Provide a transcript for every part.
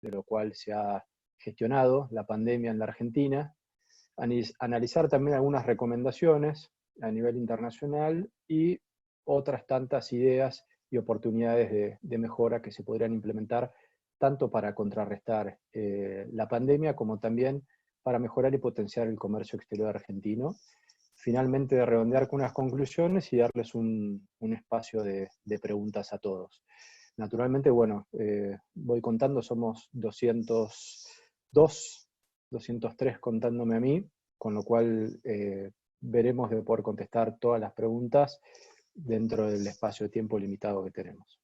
de lo cual se ha gestionado la pandemia en la Argentina, analizar también algunas recomendaciones a nivel internacional y otras tantas ideas y oportunidades de mejora que se podrían implementar tanto para contrarrestar la pandemia como también para mejorar y potenciar el comercio exterior argentino. Finalmente, de redondear con unas conclusiones y darles un espacio de preguntas a todos. Naturalmente, bueno, voy contando, somos 202, 203 contándome a mí, con lo cual veremos de poder contestar todas las preguntas dentro del espacio de tiempo limitado que tenemos.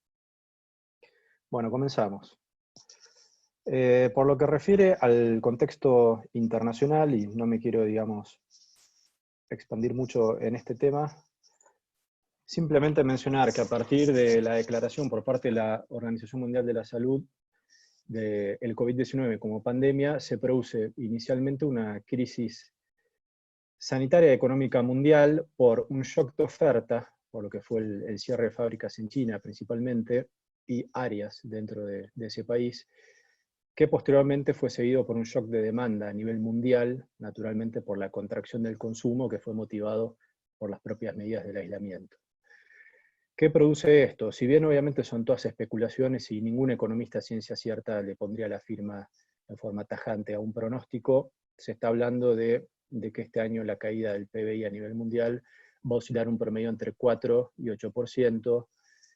Bueno, comenzamos. Por lo que refiere al contexto internacional, y no me quiero, digamos, expandir mucho en este tema, simplemente mencionar que a partir de la declaración por parte de la Organización Mundial de la Salud del COVID-19 como pandemia, se produce inicialmente una crisis sanitaria y económica mundial por un shock de oferta, por lo que fue el cierre de fábricas en China principalmente, y áreas dentro de ese país, que posteriormente fue seguido por un shock de demanda a nivel mundial, naturalmente por la contracción del consumo que fue motivado por las propias medidas del aislamiento. ¿Qué produce esto? Si bien obviamente son todas especulaciones y ningún economista a ciencia cierta le pondría la firma en forma tajante a un pronóstico, se está hablando de que este año la caída del PBI a nivel mundial va a oscilar un promedio entre 4 y 8%,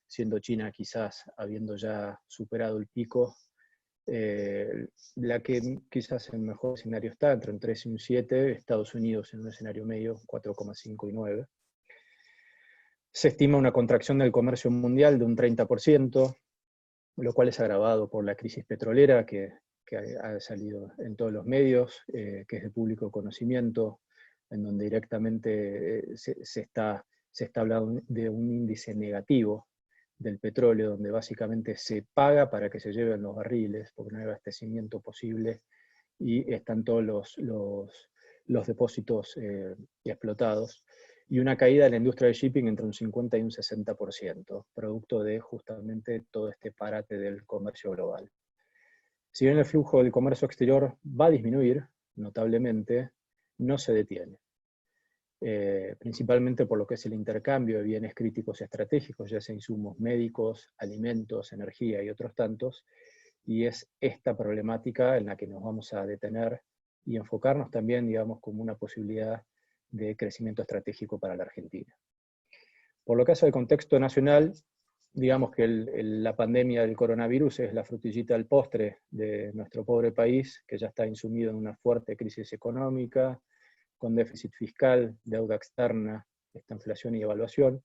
siendo China quizás habiendo ya superado el pico, la que quizás en mejor escenario está entre un 3 y un 7, Estados Unidos en un escenario medio 4,5 y 9. Se estima una contracción del comercio mundial de un 30%, lo cual es agravado por la crisis petrolera que ha salido en todos los medios, que es de público conocimiento, en donde directamente se está hablando de un índice negativo del petróleo, donde básicamente se paga para que se lleven los barriles, porque no hay abastecimiento posible, y están todos los depósitos explotados, y una caída de la industria del shipping entre un 50 y un 60%, producto de justamente todo este parate del comercio global. Si bien el flujo del comercio exterior va a disminuir notablemente, no se detiene. Principalmente por lo que es el intercambio de bienes críticos y estratégicos, ya sea insumos médicos, alimentos, energía y otros tantos, y es esta problemática en la que nos vamos a detener y enfocarnos también, digamos, como una posibilidad de crecimiento estratégico para la Argentina. Por lo que hace al contexto nacional, digamos que la pandemia del coronavirus es la frutillita del postre de nuestro pobre país, que ya está insumido en una fuerte crisis económica, con déficit fiscal, deuda externa, esta inflación y devaluación.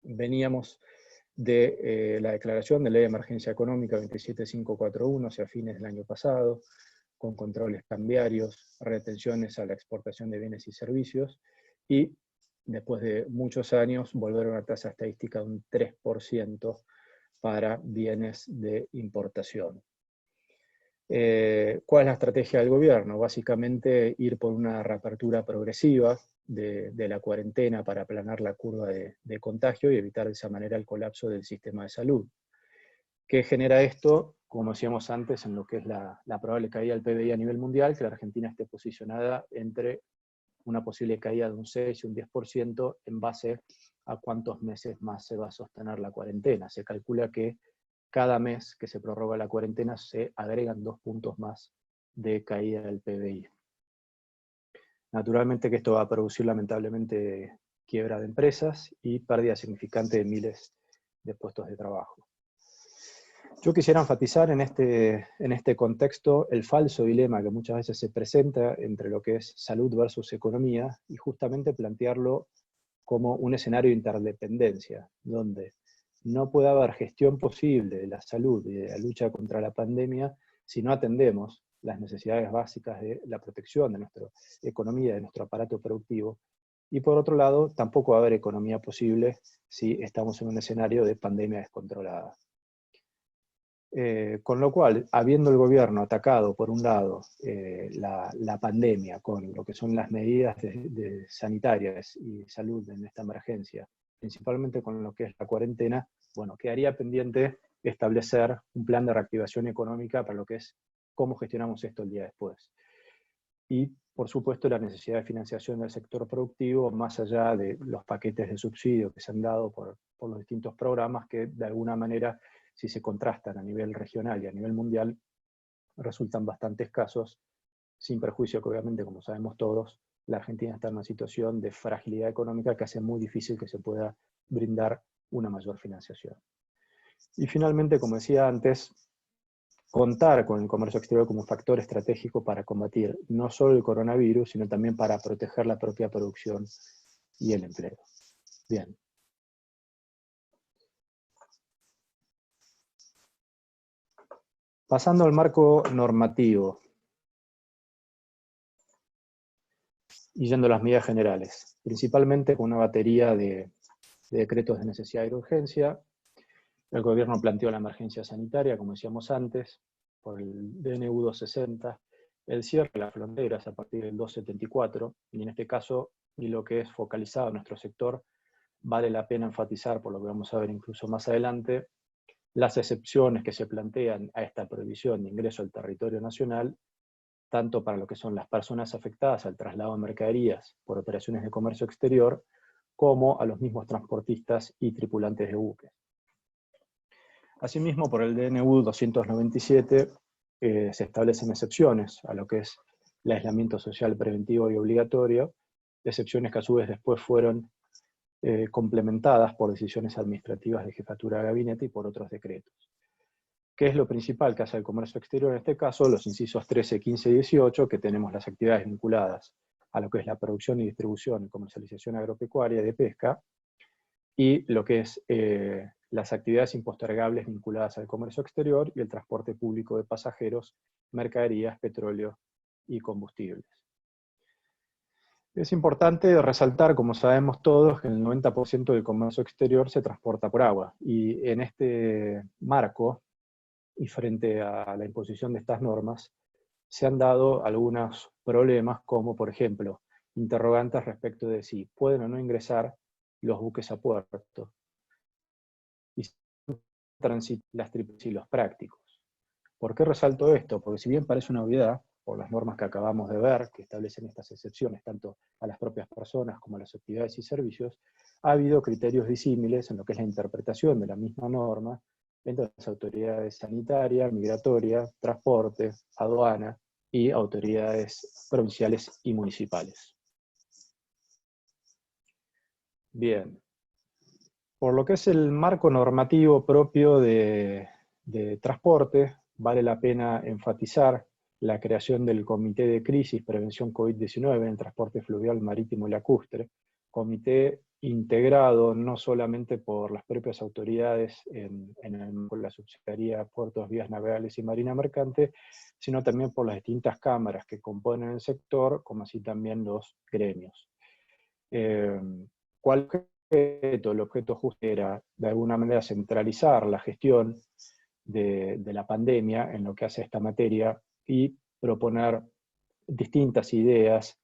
Veníamos de la declaración de Ley de Emergencia Económica 27541 hacia fines del año pasado, con controles cambiarios, retenciones a la exportación de bienes y servicios, y después de muchos años volver a una tasa estadística de un 3% para bienes de importación. ¿Cuál es la estrategia del gobierno? Básicamente ir por una reapertura progresiva de la cuarentena para aplanar la curva de contagio y evitar de esa manera el colapso del sistema de salud. ¿Qué genera esto? Como decíamos antes, en lo que es la probable caída del PBI a nivel mundial, que la Argentina esté posicionada entre una posible caída de un 6 y un 10% en base a cuántos meses más se va a sostener la cuarentena. Se calcula que cada mes que se prorroga la cuarentena se agregan 2 puntos más de caída del PBI. Naturalmente que esto va a producir lamentablemente quiebra de empresas y pérdida significante de miles de puestos de trabajo. Yo quisiera enfatizar en este contexto el falso dilema que muchas veces se presenta entre lo que es salud versus economía, y justamente plantearlo como un escenario de interdependencia, donde no puede haber gestión posible de la salud y de la lucha contra la pandemia si no atendemos las necesidades básicas de la protección de nuestra economía, de nuestro aparato productivo. Y por otro lado, tampoco va a haber economía posible si estamos en un escenario de pandemia descontrolada. Con lo cual, habiendo el gobierno atacado, por un lado, la pandemia con lo que son las medidas sanitarias y salud en esta emergencia, principalmente con lo que es la cuarentena, bueno, quedaría pendiente establecer un plan de reactivación económica para lo que es cómo gestionamos esto el día después. Y, por supuesto, la necesidad de financiación del sector productivo, más allá de los paquetes de subsidio que se han dado por los distintos programas, que de alguna manera, si se contrastan a nivel regional y a nivel mundial, resultan bastante escasos, sin perjuicio que obviamente, como sabemos todos, la Argentina está en una situación de fragilidad económica que hace muy difícil que se pueda brindar una mayor financiación. Y finalmente, como decía antes, contar con el comercio exterior como factor estratégico para combatir no solo el coronavirus, sino también para proteger la propia producción y el empleo. Bien. Pasando al marco normativo y yendo a las medidas generales, principalmente con una batería de decretos de necesidad y de urgencia. El gobierno planteó la emergencia sanitaria, como decíamos antes, por el DNU 260, el cierre de las fronteras a partir del 274, y en este caso, y lo que es focalizado en nuestro sector, vale la pena enfatizar, por lo que vamos a ver incluso más adelante, las excepciones que se plantean a esta prohibición de ingreso al territorio nacional, tanto para lo que son las personas afectadas al traslado de mercaderías por operaciones de comercio exterior, como a los mismos transportistas y tripulantes de buques. Asimismo, por el DNU 297 se establecen excepciones a lo que es el aislamiento social preventivo y obligatorio, excepciones que a su vez después fueron complementadas por decisiones administrativas de jefatura de gabinete y por otros decretos. ¿Qué es lo principal que hace el comercio exterior en este caso? Los incisos 13, 15 y 18, que tenemos las actividades vinculadas a lo que es la producción y distribución y comercialización agropecuaria de pesca, y lo que es las actividades impostergables vinculadas al comercio exterior y el transporte público de pasajeros, mercaderías, petróleo y combustibles. Es importante resaltar, como sabemos todos, que el 90% del comercio exterior se transporta por agua, y en este marco, y frente a la imposición de estas normas, se han dado algunos problemas, como por ejemplo, interrogantes respecto de si pueden o no ingresar los buques a puerto, y las triples y los prácticos. ¿Por qué resalto esto? Porque si bien parece una obviedad, por las normas que acabamos de ver, que establecen estas excepciones tanto a las propias personas como a las actividades y servicios, ha habido criterios disímiles en lo que es la interpretación de la misma norma entre las autoridades sanitarias, migratorias, transporte, aduana y autoridades provinciales y municipales. Bien. Por lo que es el marco normativo propio de transporte, vale la pena enfatizar la creación del Comité de Crisis Prevención COVID-19 en transporte fluvial, marítimo y lacustre, comité integrado no solamente por las propias autoridades con la Subsecretaría Puertos, Vías Navegables y Marina Mercante, sino también por las distintas cámaras que componen el sector, como así también los gremios. ¿Cuál el objeto justo era, de alguna manera, centralizar la gestión de la pandemia en lo que hace esta materia y proponer distintas ideas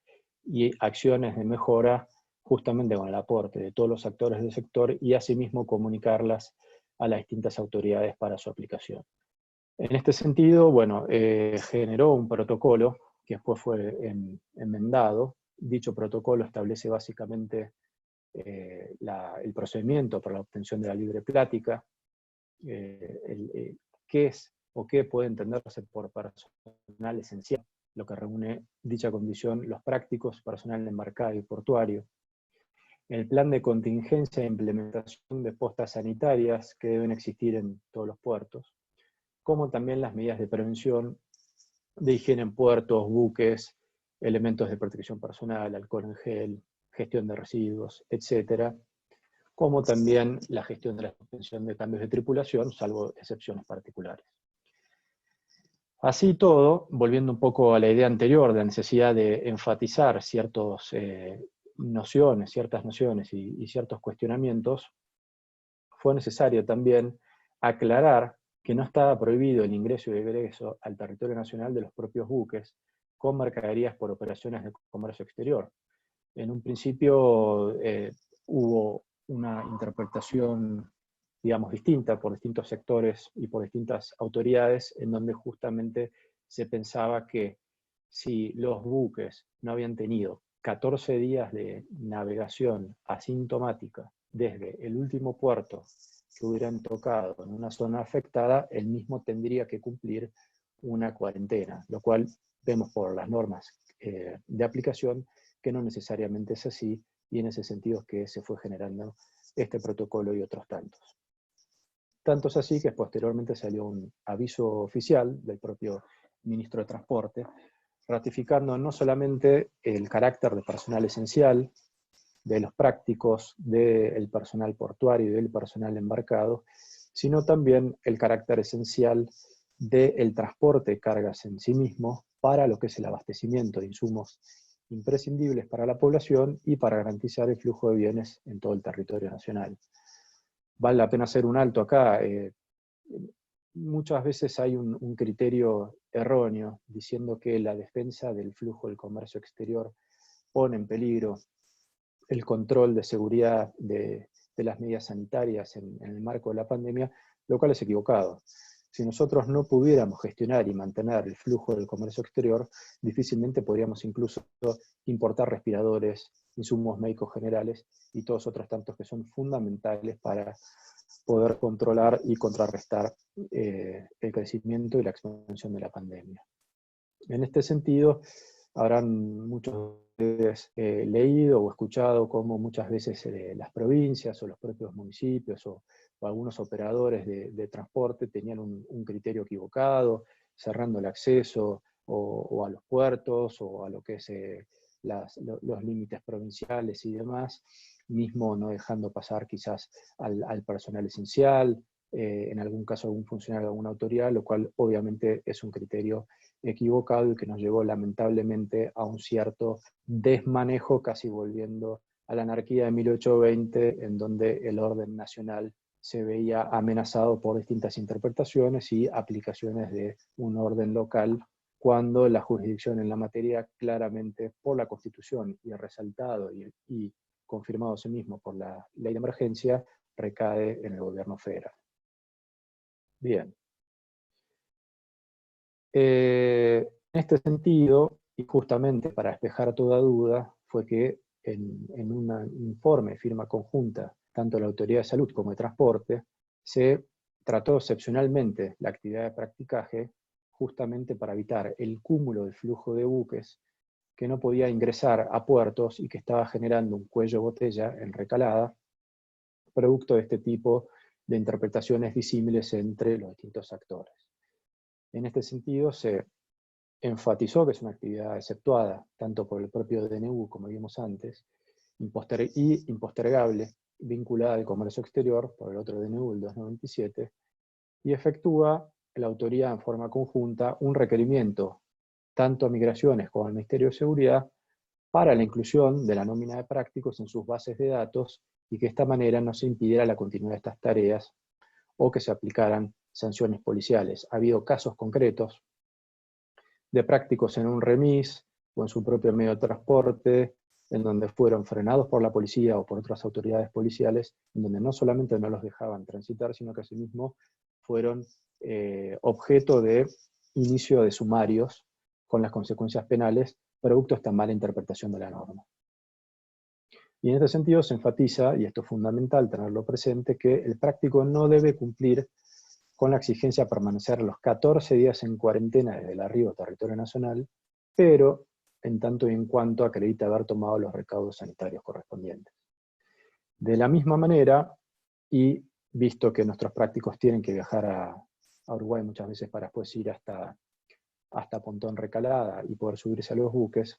y acciones de mejora justamente con el aporte de todos los actores del sector y asimismo comunicarlas a las distintas autoridades para su aplicación. En este sentido, bueno, generó un protocolo que después fue enmendado. Dicho protocolo establece básicamente el procedimiento para la obtención de la libre plática, qué es o qué puede entenderse por personal esencial, lo que reúne dicha condición, los prácticos, personal embarcado y portuario, el plan de contingencia e implementación de postas sanitarias que deben existir en todos los puertos, como también las medidas de prevención de higiene en puertos, buques, elementos de protección personal, alcohol en gel, gestión de residuos, etcétera, como también la gestión de la suspensión de cambios de tripulación, salvo excepciones particulares. Así todo, volviendo un poco a la idea anterior de la necesidad de enfatizar ciertas nociones y ciertos cuestionamientos, fue necesario también aclarar que no estaba prohibido el ingreso y egreso al territorio nacional de los propios buques con mercaderías por operaciones de comercio exterior. En un principio hubo una interpretación, digamos, distinta por distintos sectores y por distintas autoridades, en donde justamente se pensaba que si los buques no habían tenido 14 días de navegación asintomática desde el último puerto que hubieran tocado en una zona afectada, el mismo tendría que cumplir una cuarentena, lo cual vemos por las normas de aplicación que no necesariamente es así, y en ese sentido es que se fue generando este protocolo y otros tantos. Tanto es así que posteriormente salió un aviso oficial del propio ministro de Transporte, ratificando no solamente el carácter de personal esencial, de los prácticos, del personal portuario y del personal embarcado, sino también el carácter esencial del transporte de cargas en sí mismo para lo que es el abastecimiento de insumos imprescindibles para la población y para garantizar el flujo de bienes en todo el territorio nacional. Vale la pena hacer un alto acá. Muchas veces hay un criterio erróneo diciendo que la defensa del flujo del comercio exterior pone en peligro el control de seguridad de las medidas sanitarias en el marco de la pandemia, lo cual es equivocado. Si nosotros no pudiéramos gestionar y mantener el flujo del comercio exterior, difícilmente podríamos incluso importar respiradores, insumos médicos generales y todos otros tantos que son fundamentales para poder controlar y contrarrestar el crecimiento y la expansión de la pandemia. En este sentido, habrán muchos de ustedes leído o escuchado cómo muchas veces las provincias o los propios municipios o algunos operadores de transporte tenían un criterio equivocado, cerrando el acceso o a los puertos o a lo que es los límites provinciales y demás, mismo no dejando pasar quizás al personal esencial, en algún caso algún funcionario de alguna autoridad, lo cual obviamente es un criterio equivocado y que nos llevó lamentablemente a un cierto desmanejo, casi volviendo a la anarquía de 1820, en donde el orden nacional se veía amenazado por distintas interpretaciones y aplicaciones de un orden local, cuando la jurisdicción en la materia claramente por la Constitución y resaltado y confirmado asimismo por la ley de emergencia, recae en el gobierno federal. Bien. En este sentido, y justamente para despejar toda duda, fue que en un informe, firma conjunta, tanto de la Autoridad de Salud como de Transporte, se trató excepcionalmente la actividad de practicaje justamente para evitar el cúmulo del flujo de buques que no podía ingresar a puertos y que estaba generando un cuello de botella en recalada, producto de este tipo de interpretaciones disímiles entre los distintos actores. En este sentido, se enfatizó que es una actividad exceptuada, tanto por el propio DNU, como vimos antes, y impostergable, vinculada al comercio exterior, por el otro DNU, el 297, y efectúa la autoridad en forma conjunta un requerimiento, tanto a Migraciones como al Ministerio de Seguridad, para la inclusión de la nómina de prácticos en sus bases de datos y que de esta manera no se impidiera la continuidad de estas tareas o que se aplicaran sanciones policiales. Ha habido casos concretos de prácticos en un remis o en su propio medio de transporte, en donde fueron frenados por la policía o por otras autoridades policiales, en donde no solamente no los dejaban transitar, sino que asimismo fueron objeto de inicio de sumarios con las consecuencias penales, producto de esta mala interpretación de la norma. Y en este sentido se enfatiza, y esto es fundamental tenerlo presente, que el práctico no debe cumplir con la exigencia de permanecer los 14 días en cuarentena desde el arribo a territorio nacional, pero en tanto y en cuanto acredita haber tomado los recaudos sanitarios correspondientes. De la misma manera, y visto que nuestros prácticos tienen que viajar a Uruguay muchas veces para después ir hasta Pontón Recalada y poder subirse a los buques,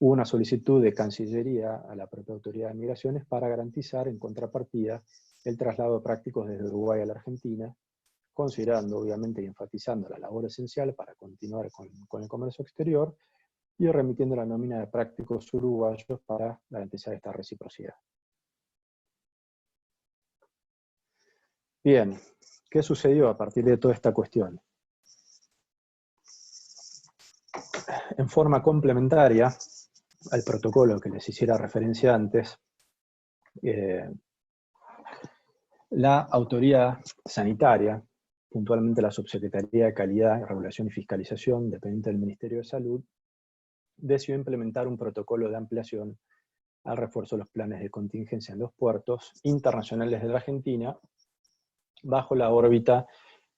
hubo una solicitud de Cancillería a la propia Autoridad de Migraciones para garantizar en contrapartida el traslado de prácticos desde Uruguay a la Argentina, considerando obviamente y enfatizando la labor esencial para continuar con el comercio exterior y remitiendo la nómina de prácticos uruguayos para garantizar esta reciprocidad. Bien, ¿qué sucedió a partir de toda esta cuestión? En forma complementaria al protocolo que les hiciera referencia antes, la autoridad sanitaria puntualmente la Subsecretaría de Calidad, Regulación y Fiscalización, dependiente del Ministerio de Salud, decidió implementar un protocolo de ampliación al refuerzo de los planes de contingencia en los puertos internacionales de la Argentina, bajo la órbita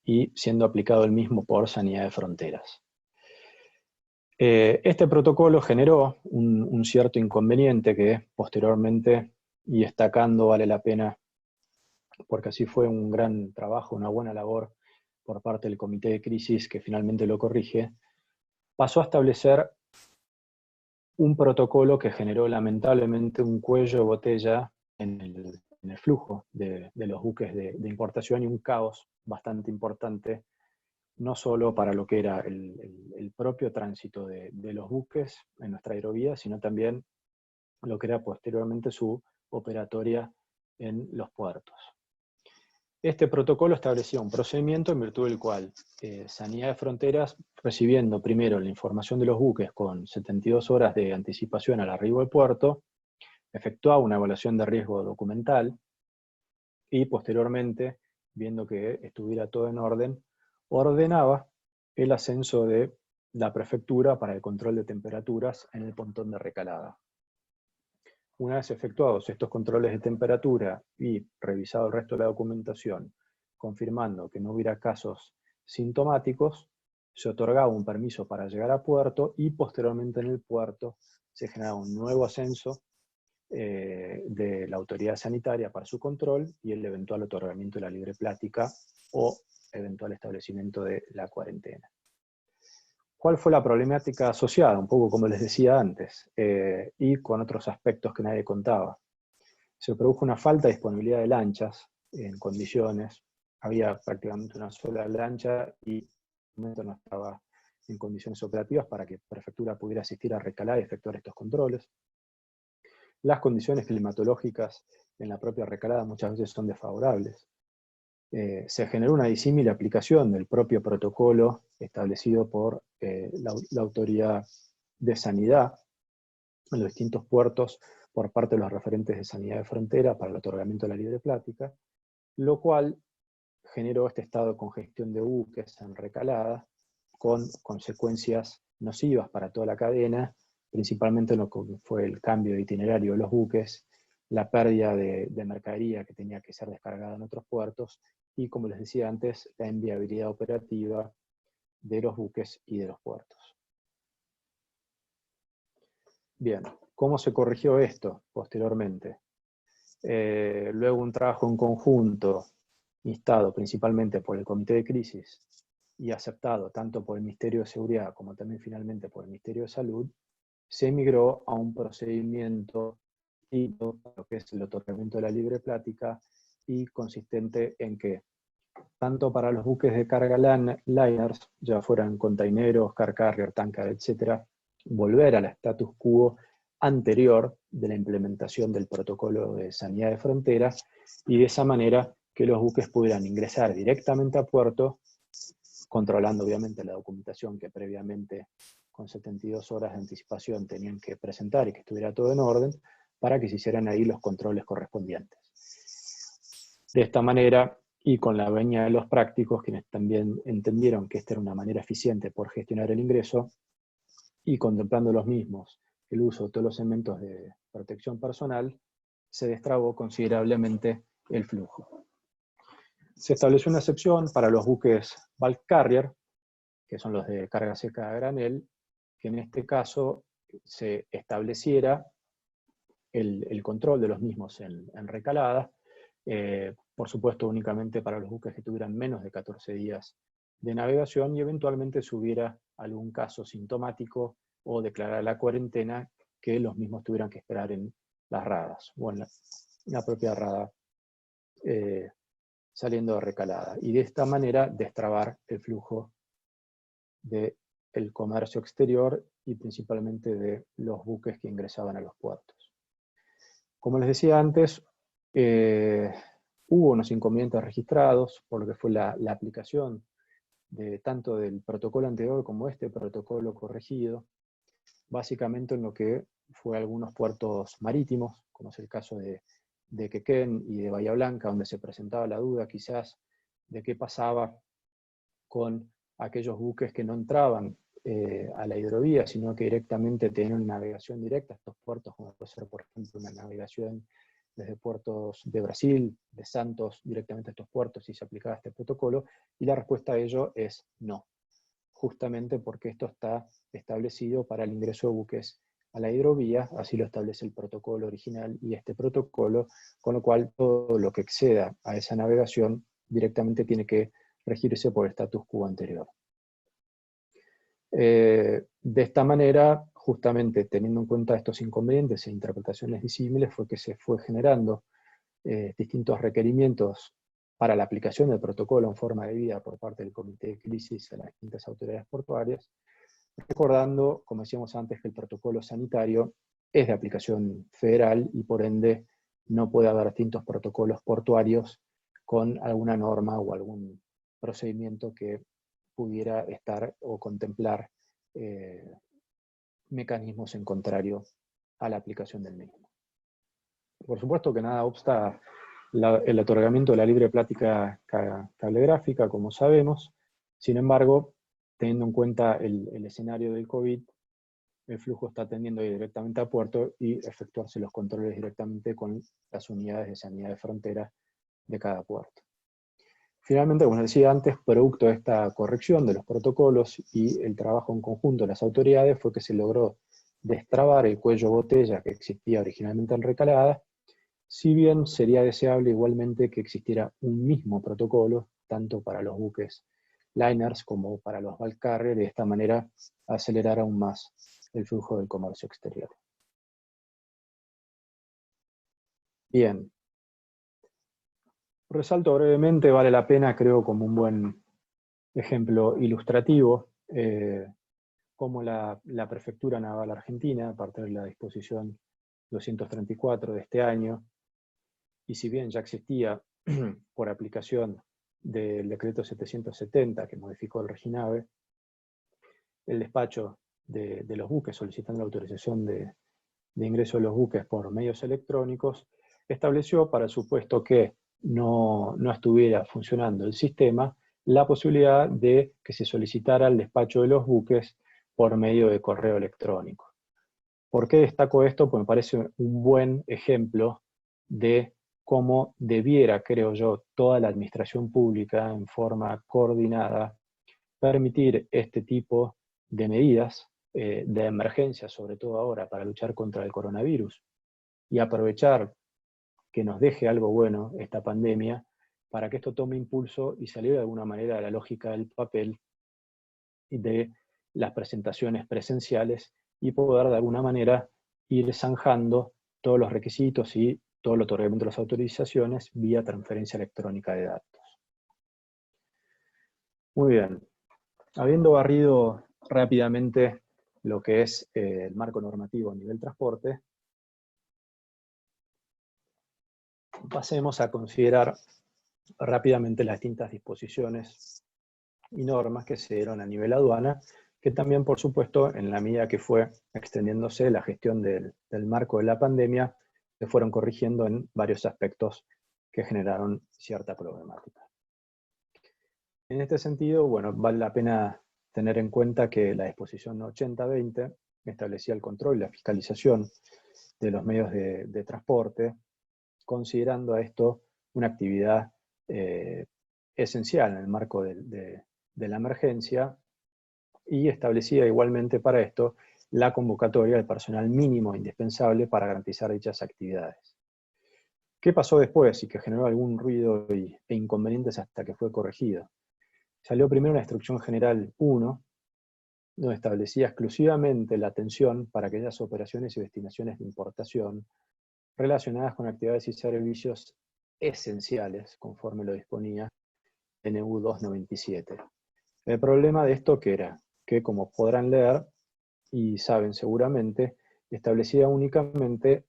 y siendo aplicado el mismo por Sanidad de Fronteras. Este protocolo generó un cierto inconveniente que posteriormente, y destacando vale la pena, porque así fue un gran trabajo, una buena labor por parte del Comité de Crisis que finalmente lo corrige, pasó a establecer un protocolo que generó lamentablemente un cuello de botella en el flujo de los buques de importación y un caos bastante importante, no solo para lo que era el propio tránsito de los buques en nuestra aerovía, sino también lo que era posteriormente su operatoria en los puertos. Este protocolo establecía un procedimiento en virtud del cual Sanidad de Fronteras, recibiendo primero la información de los buques con 72 horas de anticipación al arribo al puerto, efectuaba una evaluación de riesgo documental y posteriormente, viendo que estuviera todo en orden, ordenaba el ascenso de la prefectura para el control de temperaturas en el pontón de recalada. Una vez efectuados estos controles de temperatura y revisado el resto de la documentación, confirmando que no hubiera casos sintomáticos, se otorgaba un permiso para llegar a puerto y posteriormente en el puerto se generaba un nuevo ascenso de la autoridad sanitaria para su control y el eventual otorgamiento de la libre plática o eventual establecimiento de la cuarentena. ¿Cuál fue la problemática asociada? Un poco como les decía antes, y con otros aspectos que nadie contaba. Se produjo una falta de disponibilidad de lanchas en condiciones. Había prácticamente una sola lancha y en el momento no estaba en condiciones operativas para que Prefectura pudiera asistir a recalar y efectuar estos controles. Las condiciones climatológicas en la propia recalada muchas veces son desfavorables. Se generó una disímil aplicación del propio protocolo establecido por la autoridad de sanidad en los distintos puertos por parte de los referentes de sanidad de frontera para el otorgamiento de la libre plática, lo cual generó este estado de congestión de buques en recalada, con consecuencias nocivas para toda la cadena, principalmente en lo que fue el cambio de itinerario de los buques, la pérdida de mercadería que tenía que ser descargada en otros puertos, y como les decía antes, la inviabilidad operativa de los buques y de los puertos. Bien, ¿cómo se corrigió esto posteriormente? Luego un trabajo en conjunto, instado principalmente por el Comité de Crisis y aceptado tanto por el Ministerio de Seguridad como también finalmente por el Ministerio de Salud, se migró a un procedimiento distinto, lo que es el otorgamiento de la libre plática, y consistente en que tanto para los buques de carga liners, ya fueran containeros, car carrier, tanker, etc., volver al status quo anterior de la implementación del protocolo de sanidad de fronteras, y de esa manera que los buques pudieran ingresar directamente a puerto, controlando obviamente la documentación que previamente con 72 horas de anticipación tenían que presentar y que estuviera todo en orden, para que se hicieran ahí los controles correspondientes. De esta manera, y con la venia de los prácticos, quienes también entendieron que esta era una manera eficiente por gestionar el ingreso, y contemplando los mismos el uso de todos los elementos de protección personal, se destrabó considerablemente el flujo. Se estableció una excepción para los buques bulk carrier, que son los de carga seca a granel, que en este caso se estableciera el control de los mismos en recalada, por supuesto únicamente para los buques que tuvieran menos de 14 días de navegación, y eventualmente si hubiera algún caso sintomático o declarar la cuarentena, que los mismos tuvieran que esperar en las radas, o en la propia rada saliendo de recalada. Y de esta manera destrabar el flujo del comercio exterior y principalmente de los buques que ingresaban a los puertos. Como les decía antes, hubo unos inconvenientes registrados por lo que fue la aplicación de tanto del protocolo anterior como este protocolo corregido, básicamente en lo que fue algunos puertos marítimos, como es el caso de Quequén y de Bahía Blanca, donde se presentaba la duda quizás de qué pasaba con aquellos buques que no entraban a la hidrovía, sino que directamente tenían una navegación directa a estos puertos, como puede ser, por ejemplo, una navegación desde puertos de Brasil, de Santos, directamente a estos puertos, si se aplicaba este protocolo, y la respuesta a ello es no, justamente porque esto está establecido para el ingreso de buques a la hidrovía, así lo establece el protocolo original y este protocolo, con lo cual todo lo que exceda a esa navegación directamente tiene que regirse por el status quo anterior. De esta manera, justamente teniendo en cuenta estos inconvenientes e interpretaciones disímiles, fue que se fue generando distintos requerimientos para la aplicación del protocolo en forma de vida por parte del Comité de Crisis a las distintas autoridades portuarias, recordando, como decíamos antes, que el protocolo sanitario es de aplicación federal y por ende no puede haber distintos protocolos portuarios con alguna norma o algún procedimiento que pudiera estar o contemplar mecanismos en contrario a la aplicación del mismo. Por supuesto que nada obsta el otorgamiento de la libre plática cablegráfica, como sabemos. Sin embargo, teniendo en cuenta el escenario del COVID, el flujo está tendiendo a ir directamente a puerto y efectuarse los controles directamente con las unidades de sanidad de frontera de cada puerto. Finalmente, como decía antes, producto de esta corrección de los protocolos y el trabajo en conjunto de las autoridades fue que se logró destrabar el cuello botella que existía originalmente en Recalada, si bien sería deseable igualmente que existiera un mismo protocolo, tanto para los buques liners como para los bulk carriers, y de esta manera acelerar aún más el flujo del comercio exterior. Bien. Resalto brevemente, vale la pena, creo, como un buen ejemplo ilustrativo, cómo la Prefectura Naval Argentina, a partir de la disposición 234 de este año, y si bien ya existía por aplicación del decreto 770 que modificó el Reginave, el despacho de los buques solicitando la autorización de ingreso de los buques por medios electrónicos, estableció, para el supuesto que no estuviera funcionando el sistema, la posibilidad de que se solicitara el despacho de los buques por medio de correo electrónico. ¿Por qué destaco esto? Pues me parece un buen ejemplo de cómo debiera, creo yo, toda la administración pública en forma coordinada permitir este tipo de medidas de emergencia, sobre todo ahora para luchar contra el coronavirus, y aprovechar que nos deje algo bueno esta pandemia para que esto tome impulso y salir de alguna manera de la lógica del papel y de las presentaciones presenciales y poder de alguna manera ir zanjando todos los requisitos y todo el otorgamiento de las autorizaciones vía transferencia electrónica de datos. Muy bien. Habiendo barrido rápidamente lo que es el marco normativo a nivel transporte, pasemos a considerar rápidamente las distintas disposiciones y normas que se dieron a nivel aduana, que también, por supuesto, en la medida que fue extendiéndose la gestión del marco de la pandemia, se fueron corrigiendo en varios aspectos que generaron cierta problemática. En este sentido, bueno, vale la pena tener en cuenta que la disposición 80-20 establecía el control y la fiscalización de los medios de transporte, considerando a esto una actividad esencial en el marco de la emergencia, y establecía igualmente para esto la convocatoria del personal mínimo indispensable para garantizar dichas actividades. ¿Qué pasó después y que generó algún ruido e inconvenientes hasta que fue corregido? Salió primero una Instrucción General 1, donde establecía exclusivamente la atención para aquellas operaciones y destinaciones de importación relacionadas con actividades y servicios esenciales, conforme lo disponía NU 297. El problema de esto que era que, como podrán leer y saben seguramente, establecía únicamente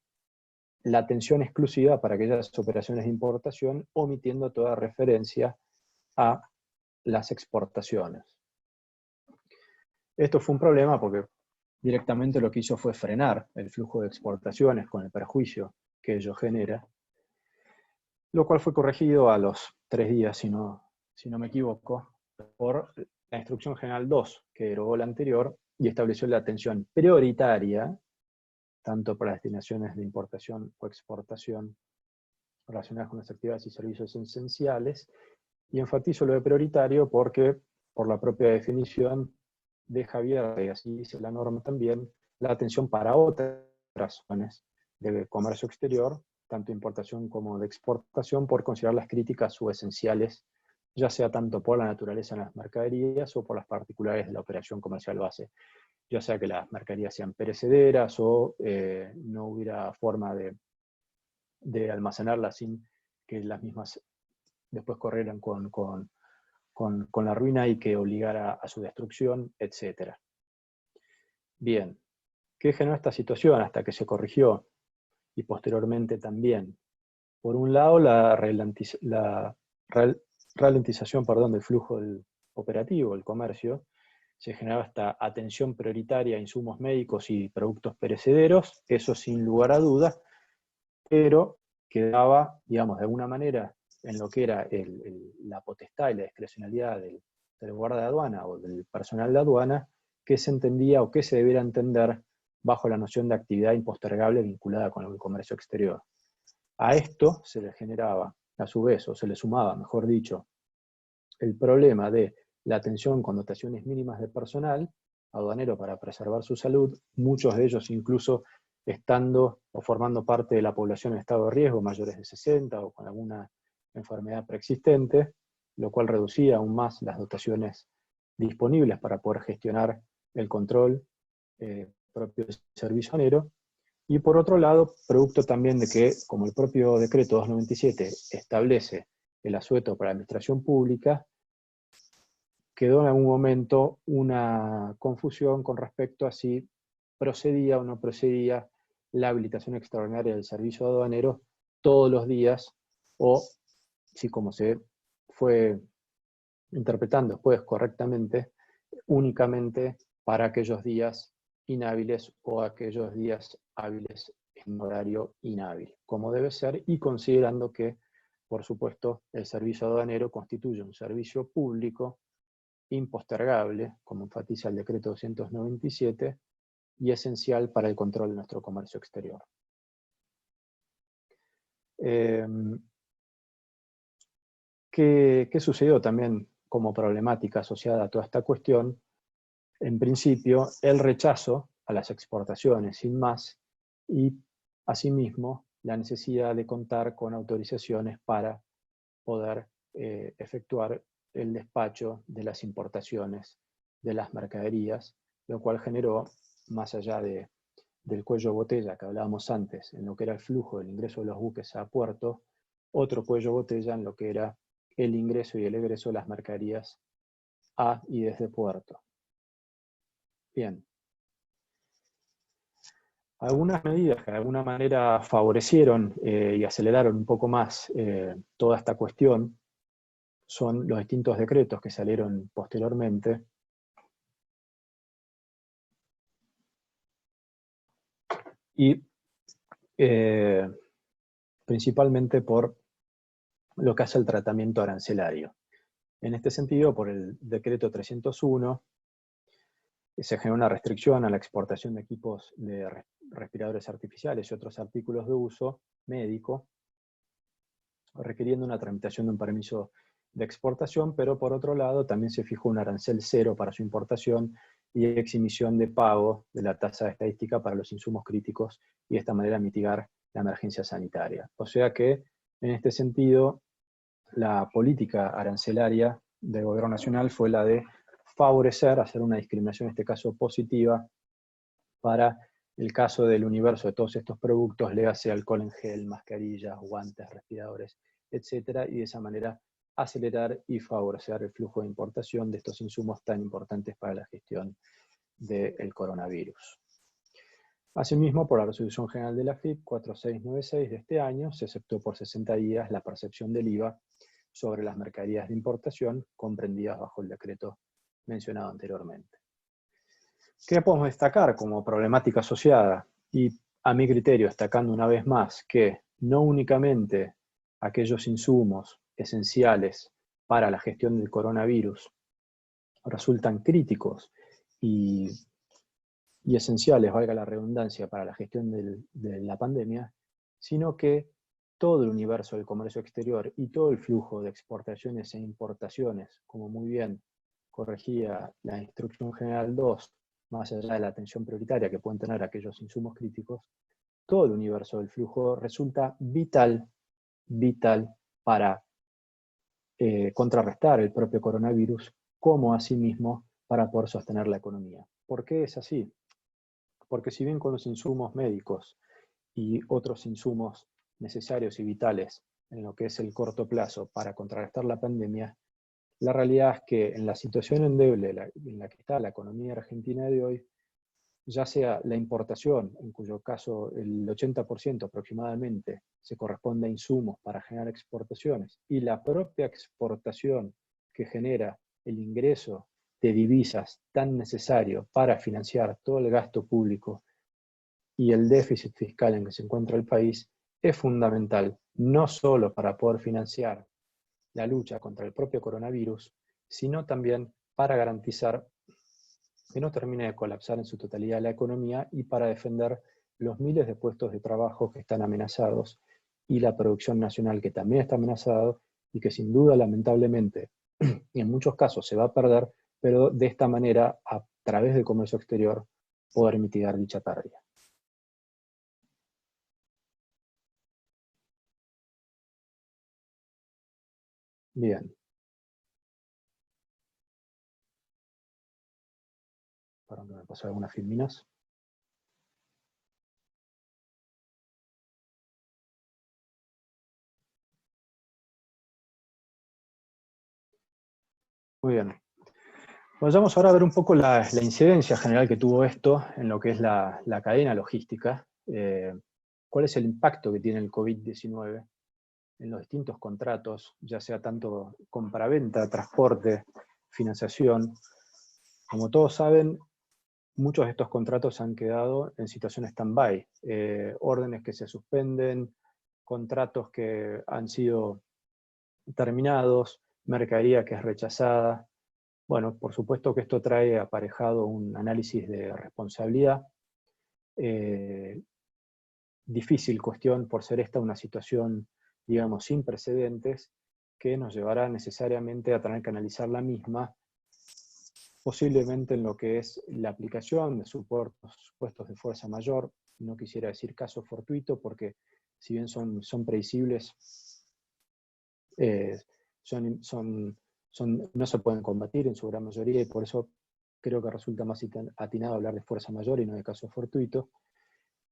la atención exclusiva para aquellas operaciones de importación, omitiendo toda referencia a las exportaciones. Esto fue un problema porque directamente lo que hizo fue frenar el flujo de exportaciones con el perjuicio que ello genera, lo cual fue corregido a los 3 días, si no me equivoco, por la Instrucción General 2, que derogó la anterior y estableció la atención prioritaria, tanto para las destinaciones de importación o exportación relacionadas con las actividades y servicios esenciales, y enfatizo lo de prioritario porque, por la propia definición, deja abierta, y así dice la norma también, la atención para otras razones de comercio exterior, tanto importación como de exportación, por considerarlas críticas o esenciales, ya sea tanto por la naturaleza de las mercaderías o por las particularidades de la operación comercial base, ya sea que las mercaderías sean perecederas o no hubiera forma de almacenarlas sin que las mismas después corrieran con la ruina y que obligara a su destrucción, etc. Bien, ¿qué generó esta situación hasta que se corrigió? Y posteriormente también. Por un lado, la ralentización del flujo del operativo, el comercio, se generaba esta atención prioritaria a insumos médicos y productos perecederos, eso sin lugar a dudas, pero quedaba, digamos, de alguna manera, en lo que era la potestad y la discrecionalidad del guarda de aduana o del personal de aduana, que se entendía o que se debiera entender bajo la noción de actividad impostergable vinculada con el comercio exterior. A esto se le generaba, a su vez, o se le sumaba, mejor dicho, el problema de la atención con dotaciones mínimas de personal aduanero para preservar su salud, muchos de ellos incluso estando o formando parte de la población en estado de riesgo, mayores de 60 o con alguna enfermedad preexistente, lo cual reducía aún más las dotaciones disponibles para poder gestionar el control propio del servicio aduanero. Y por otro lado, producto también de que, como el propio decreto 297 establece el asueto para la administración pública, quedó en algún momento una confusión con respecto a si procedía o no procedía la habilitación extraordinaria del servicio aduanero todos los días, o si, como se fue interpretando después correctamente, únicamente para aquellos días inhábiles o aquellos días hábiles en horario inhábil, como debe ser, y considerando que, por supuesto, el servicio aduanero constituye un servicio público impostergable, como enfatiza el decreto 297, y esencial para el control de nuestro comercio exterior. ¿Qué sucedió también como problemática asociada a toda esta cuestión? En principio, el rechazo a las exportaciones sin más, y asimismo la necesidad de contar con autorizaciones para poder efectuar el despacho de las importaciones de las mercaderías, lo cual generó, más allá del cuello de botella que hablábamos antes, en lo que era el flujo del ingreso de los buques a puerto, otro cuello de botella en lo que era el ingreso y el egreso de las mercaderías a y desde puerto. Bien. Algunas medidas que de alguna manera favorecieron y aceleraron un poco más toda esta cuestión son los distintos decretos que salieron posteriormente. Y principalmente por lo que hace el tratamiento arancelario. En este sentido, por el decreto 301, se generó una restricción a la exportación de equipos de respiradores artificiales y otros artículos de uso médico, requiriendo una tramitación de un permiso de exportación, pero por otro lado también se fijó un arancel cero para su importación y exhibición de pago de la tasa estadística para los insumos críticos y de esta manera mitigar la emergencia sanitaria. O sea que, en este sentido, la política arancelaria del Gobierno Nacional fue la de favorecer, hacer una discriminación, en este caso positiva, para el caso del universo de todos estos productos, léase alcohol en gel, mascarillas, guantes, respiradores, etc. Y de esa manera acelerar y favorecer el flujo de importación de estos insumos tan importantes para la gestión del coronavirus. Asimismo, por la Resolución General de la AFIP 4696 de este año, se aceptó por 60 días la percepción del IVA sobre las mercaderías de importación comprendidas bajo el decreto mencionado anteriormente. ¿Qué podemos destacar como problemática asociada? Y a mi criterio, destacando una vez más que no únicamente aquellos insumos esenciales para la gestión del coronavirus resultan críticos y esenciales, valga la redundancia, para la gestión de la pandemia, sino que todo el universo del comercio exterior y todo el flujo de exportaciones e importaciones, como muy bien corregía la Instrucción General 2, más allá de la atención prioritaria que pueden tener aquellos insumos críticos, todo el universo del flujo resulta vital para contrarrestar el propio coronavirus, como asimismo para poder sostener la economía. ¿Por qué es así? Porque si bien con los insumos médicos y otros insumos necesarios y vitales en lo que es el corto plazo para contrarrestar la pandemia, la realidad es que en la situación endeble en la que está la economía argentina de hoy, ya sea la importación, en cuyo caso el 80% aproximadamente se corresponde a insumos para generar exportaciones, y la propia exportación que genera el ingreso de divisas tan necesario para financiar todo el gasto público y el déficit fiscal en que se encuentra el país, es fundamental no solo para poder financiar la lucha contra el propio coronavirus, sino también para garantizar que no termine de colapsar en su totalidad la economía y para defender los miles de puestos de trabajo que están amenazados y la producción nacional que también está amenazado y que sin duda, lamentablemente, y en muchos casos se va a perder, pero de esta manera, a través del comercio exterior, poder mitigar dicha pérdida. Bien. Para que me pasó algunas filminas. Muy bien. Vamos ahora a ver un poco la incidencia general que tuvo esto en lo que es la cadena logística. ¿Cuál es el impacto que tiene el COVID-19 en los distintos contratos, ya sea tanto compraventa, transporte, financiación? Como todos saben, muchos de estos contratos han quedado en situación stand-by, órdenes que se suspenden, contratos que han sido terminados, mercadería que es rechazada. Bueno, por supuesto que esto trae aparejado un análisis de responsabilidad. Difícil cuestión por ser esta una situación, digamos, sin precedentes, que nos llevará necesariamente a tener que analizar la misma, posiblemente en lo que es la aplicación de supuestos de fuerza mayor. No quisiera decir caso fortuito, porque si bien son predecibles, no se pueden combatir en su gran mayoría, y por eso creo que resulta más atinado hablar de fuerza mayor y no de caso fortuito,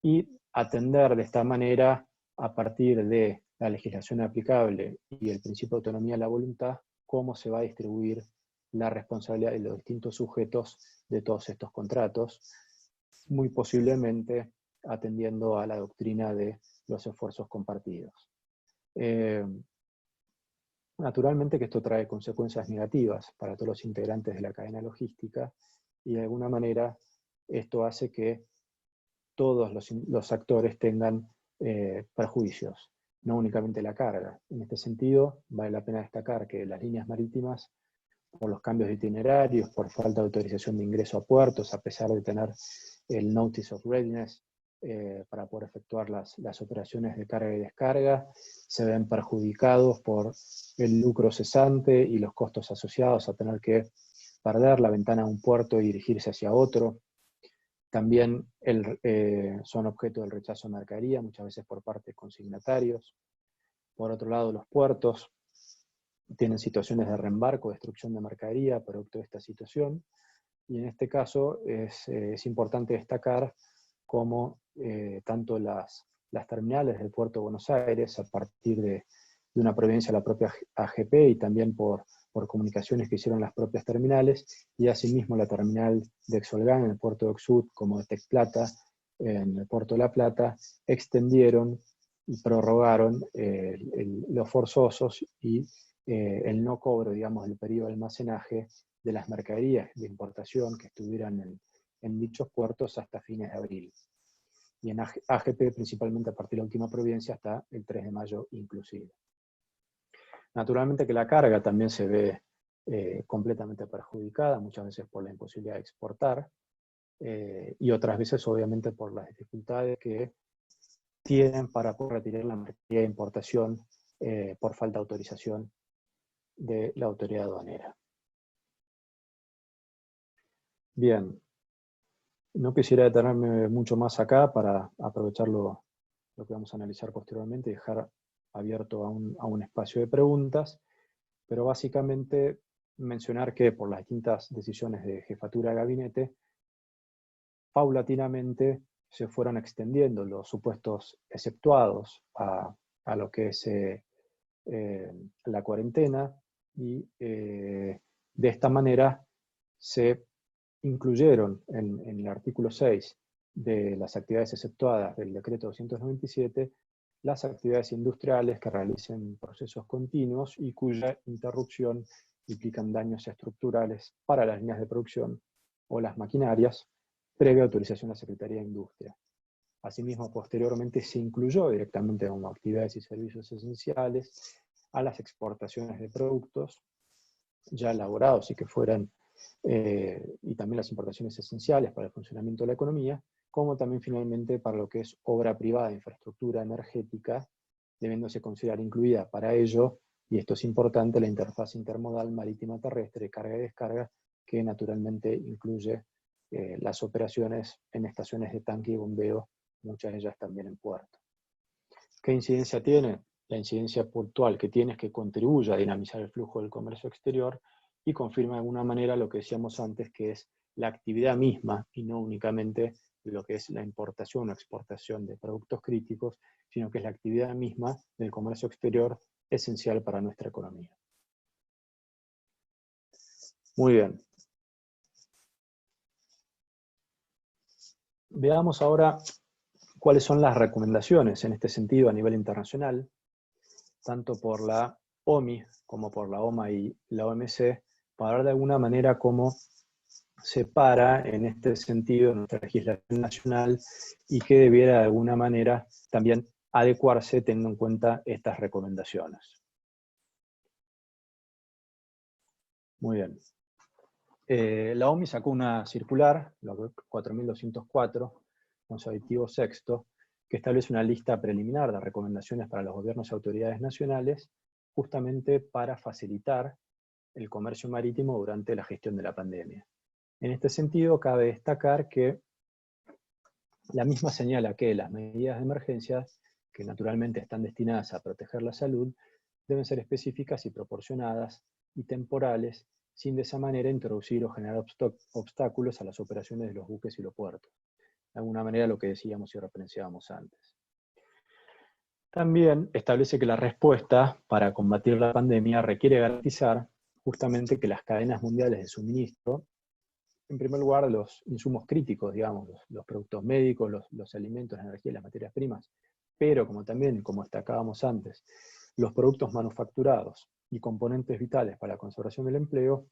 y atender de esta manera, a partir de la legislación aplicable y el principio de autonomía de la voluntad, cómo se va a distribuir la responsabilidad de los distintos sujetos de todos estos contratos, muy posiblemente atendiendo a la doctrina de los esfuerzos compartidos. Naturalmente que esto trae consecuencias negativas para todos los integrantes de la cadena logística, y de alguna manera esto hace que todos los actores tengan perjuicios, no únicamente la carga. En este sentido, vale la pena destacar que las líneas marítimas, por los cambios de itinerarios, por falta de autorización de ingreso a puertos, a pesar de tener el Notice of Readiness para poder efectuar las operaciones de carga y descarga, se ven perjudicados por el lucro cesante y los costos asociados a tener que perder la ventana de un puerto y dirigirse hacia otro. También son objeto del rechazo de mercadería, muchas veces por parte de consignatarios. Por otro lado, los puertos tienen situaciones de reembarco, destrucción de mercadería producto de esta situación, y en este caso es importante destacar cómo tanto las terminales del puerto de Buenos Aires, a partir de una providencia de la propia AGP y también por comunicaciones que hicieron las propias terminales, y asimismo la terminal de Exolgan en el puerto de Oxud, como de Tec Plata en el puerto de La Plata, extendieron y prorrogaron los forzosos y el no cobro, digamos, del periodo de almacenaje de las mercaderías de importación que estuvieran en dichos puertos hasta fines de abril. Y en AGP principalmente a partir de la última providencia hasta el 3 de mayo inclusive. Naturalmente que la carga también se ve completamente perjudicada, muchas veces por la imposibilidad de exportar, y otras veces obviamente por las dificultades que tienen para poder retirar la mercadería de importación por falta de autorización de la autoridad aduanera. Bien, no quisiera detenerme mucho más acá para aprovechar lo que vamos a analizar posteriormente y dejar abierto a un espacio de preguntas, pero básicamente mencionar que por las distintas decisiones de jefatura de gabinete, paulatinamente se fueron extendiendo los supuestos exceptuados a lo que es la cuarentena, y de esta manera se incluyeron en el artículo 6 de las actividades exceptuadas del decreto 297 las actividades industriales que realicen procesos continuos y cuya interrupción implican daños estructurales para las líneas de producción o las maquinarias, previa autorización de la Secretaría de Industria. Asimismo, posteriormente se incluyó directamente como actividades y servicios esenciales a las exportaciones de productos ya elaborados y que fueran, y también las importaciones esenciales para el funcionamiento de la economía, como también finalmente para lo que es obra privada de infraestructura energética, debiéndose considerar incluida para ello, y esto es importante, la interfaz intermodal marítima terrestre, carga y descarga, que naturalmente incluye las operaciones en estaciones de tanque y bombeo, muchas de ellas también en puerto. ¿Qué incidencia tiene? La incidencia puntual que tiene es que contribuye a dinamizar el flujo del comercio exterior y confirma de alguna manera lo que decíamos antes, que es la actividad misma y no únicamente lo que es la importación o exportación de productos críticos, sino que es la actividad misma del comercio exterior esencial para nuestra economía. Muy bien. Veamos ahora cuáles son las recomendaciones en este sentido a nivel internacional, tanto por la OMI como por la OMA y la OMC, para ver de alguna manera cómo se para en este sentido nuestra legislación nacional y que debiera de alguna manera también adecuarse teniendo en cuenta estas recomendaciones. Muy bien. La OMI sacó una circular, la 4204, con su aditivo sexto, que establece una lista preliminar de recomendaciones para los gobiernos y autoridades nacionales, justamente para facilitar el comercio marítimo durante la gestión de la pandemia. En este sentido, cabe destacar que la misma señala que las medidas de emergencia, que naturalmente están destinadas a proteger la salud, deben ser específicas y proporcionadas y temporales, sin de esa manera introducir o generar obstáculos a las operaciones de los buques y los puertos. De alguna manera lo que decíamos y referenciábamos antes. También establece que la respuesta para combatir la pandemia requiere garantizar justamente que las cadenas mundiales de suministro, en primer lugar los insumos críticos, digamos, los productos médicos, los alimentos, la energía y las materias primas, pero como también, como destacábamos antes, los productos manufacturados y componentes vitales para la conservación del empleo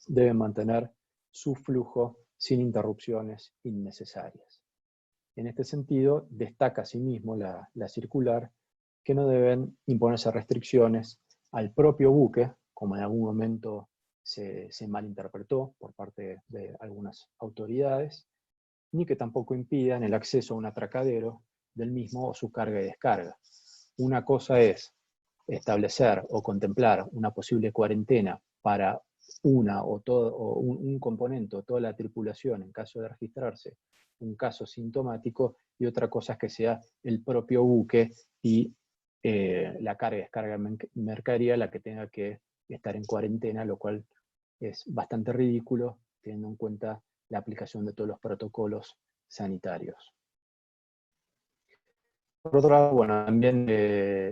deben mantener su flujo sin interrupciones innecesarias. En este sentido, destaca asimismo la circular que no deben imponerse restricciones al propio buque, como en algún momento se malinterpretó por parte de algunas autoridades, ni que tampoco impidan el acceso a un atracadero del mismo o su carga y descarga. Una cosa es establecer o contemplar una posible cuarentena para una o un componente o toda la tripulación en caso de registrarse un caso sintomático, y otra cosa es que sea el propio buque y la carga y descarga de mercadería la que tenga que estar en cuarentena, lo cual es bastante ridículo teniendo en cuenta la aplicación de todos los protocolos sanitarios. Por otro lado, bueno, también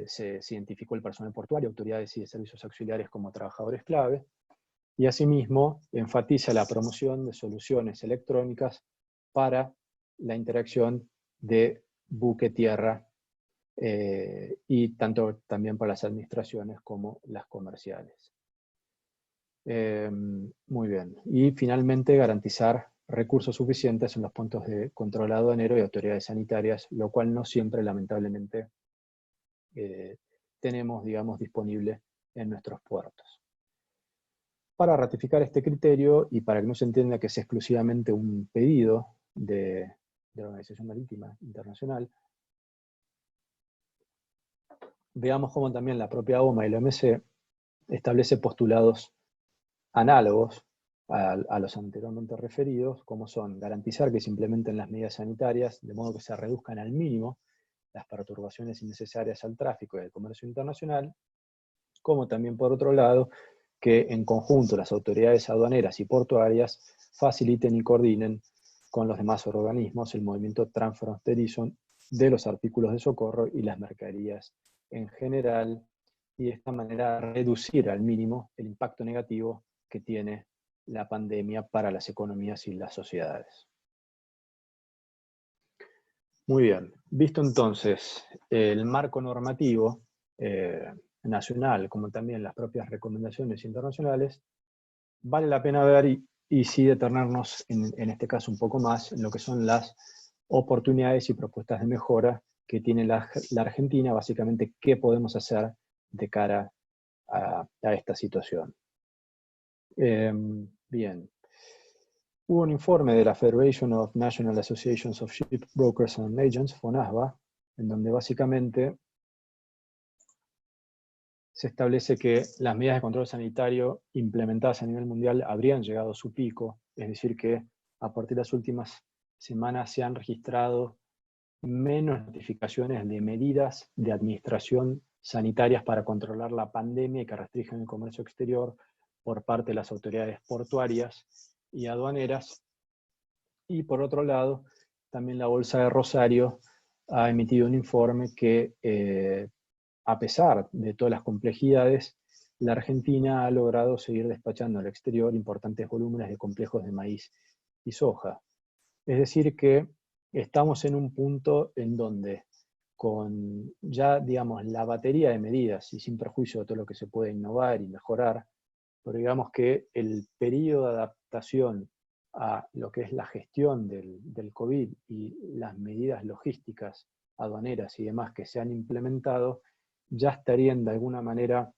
se identificó el personal portuario, autoridades y de servicios auxiliares como trabajadores clave, y asimismo enfatiza la promoción de soluciones electrónicas para la interacción de buque-tierra, y tanto también para las administraciones como las comerciales. Muy bien. Y finalmente garantizar recursos suficientes en los puntos de control aduanero y autoridades sanitarias, lo cual no siempre, lamentablemente, tenemos, digamos, disponible en nuestros puertos. Para ratificar este criterio y para que no se entienda que es exclusivamente un pedido de la Organización Marítima Internacional, veamos cómo también la propia OMA y la OMC establece postulados análogos a los anteriormente referidos, como son garantizar que se implementen las medidas sanitarias de modo que se reduzcan al mínimo las perturbaciones innecesarias al tráfico y al comercio internacional, como también, por otro lado, que en conjunto las autoridades aduaneras y portuarias faciliten y coordinen con los demás organismos el movimiento transfronterizo de los artículos de socorro y las mercaderías en general, y de esta manera reducir al mínimo el impacto negativo que tiene la pandemia para las economías y las sociedades. Muy bien, visto entonces el marco normativo nacional, como también las propias recomendaciones internacionales, vale la pena ver y sí detenernos en este caso un poco más en lo que son las oportunidades y propuestas de mejora que tiene la Argentina, básicamente qué podemos hacer de cara a esta situación. Bien. Hubo un informe de la Federation of National Associations of Ship Brokers and Agents, FONASBA, en donde básicamente se establece que las medidas de control sanitario implementadas a nivel mundial habrían llegado a su pico, es decir que a partir de las últimas semanas se han registrado menos notificaciones de medidas de administración sanitarias para controlar la pandemia y que restringen el comercio exterior por parte de las autoridades portuarias y aduaneras. Y por otro lado, también la Bolsa de Rosario ha emitido un informe que, a pesar de todas las complejidades, la Argentina ha logrado seguir despachando al exterior importantes volúmenes de complejos de maíz y soja. Es decir que estamos en un punto en donde con ya, digamos, la batería de medidas y sin perjuicio de todo lo que se puede innovar y mejorar, pero digamos que el periodo de adaptación a lo que es la gestión del COVID y las medidas logísticas, aduaneras y demás que se han implementado, ya estarían de alguna manera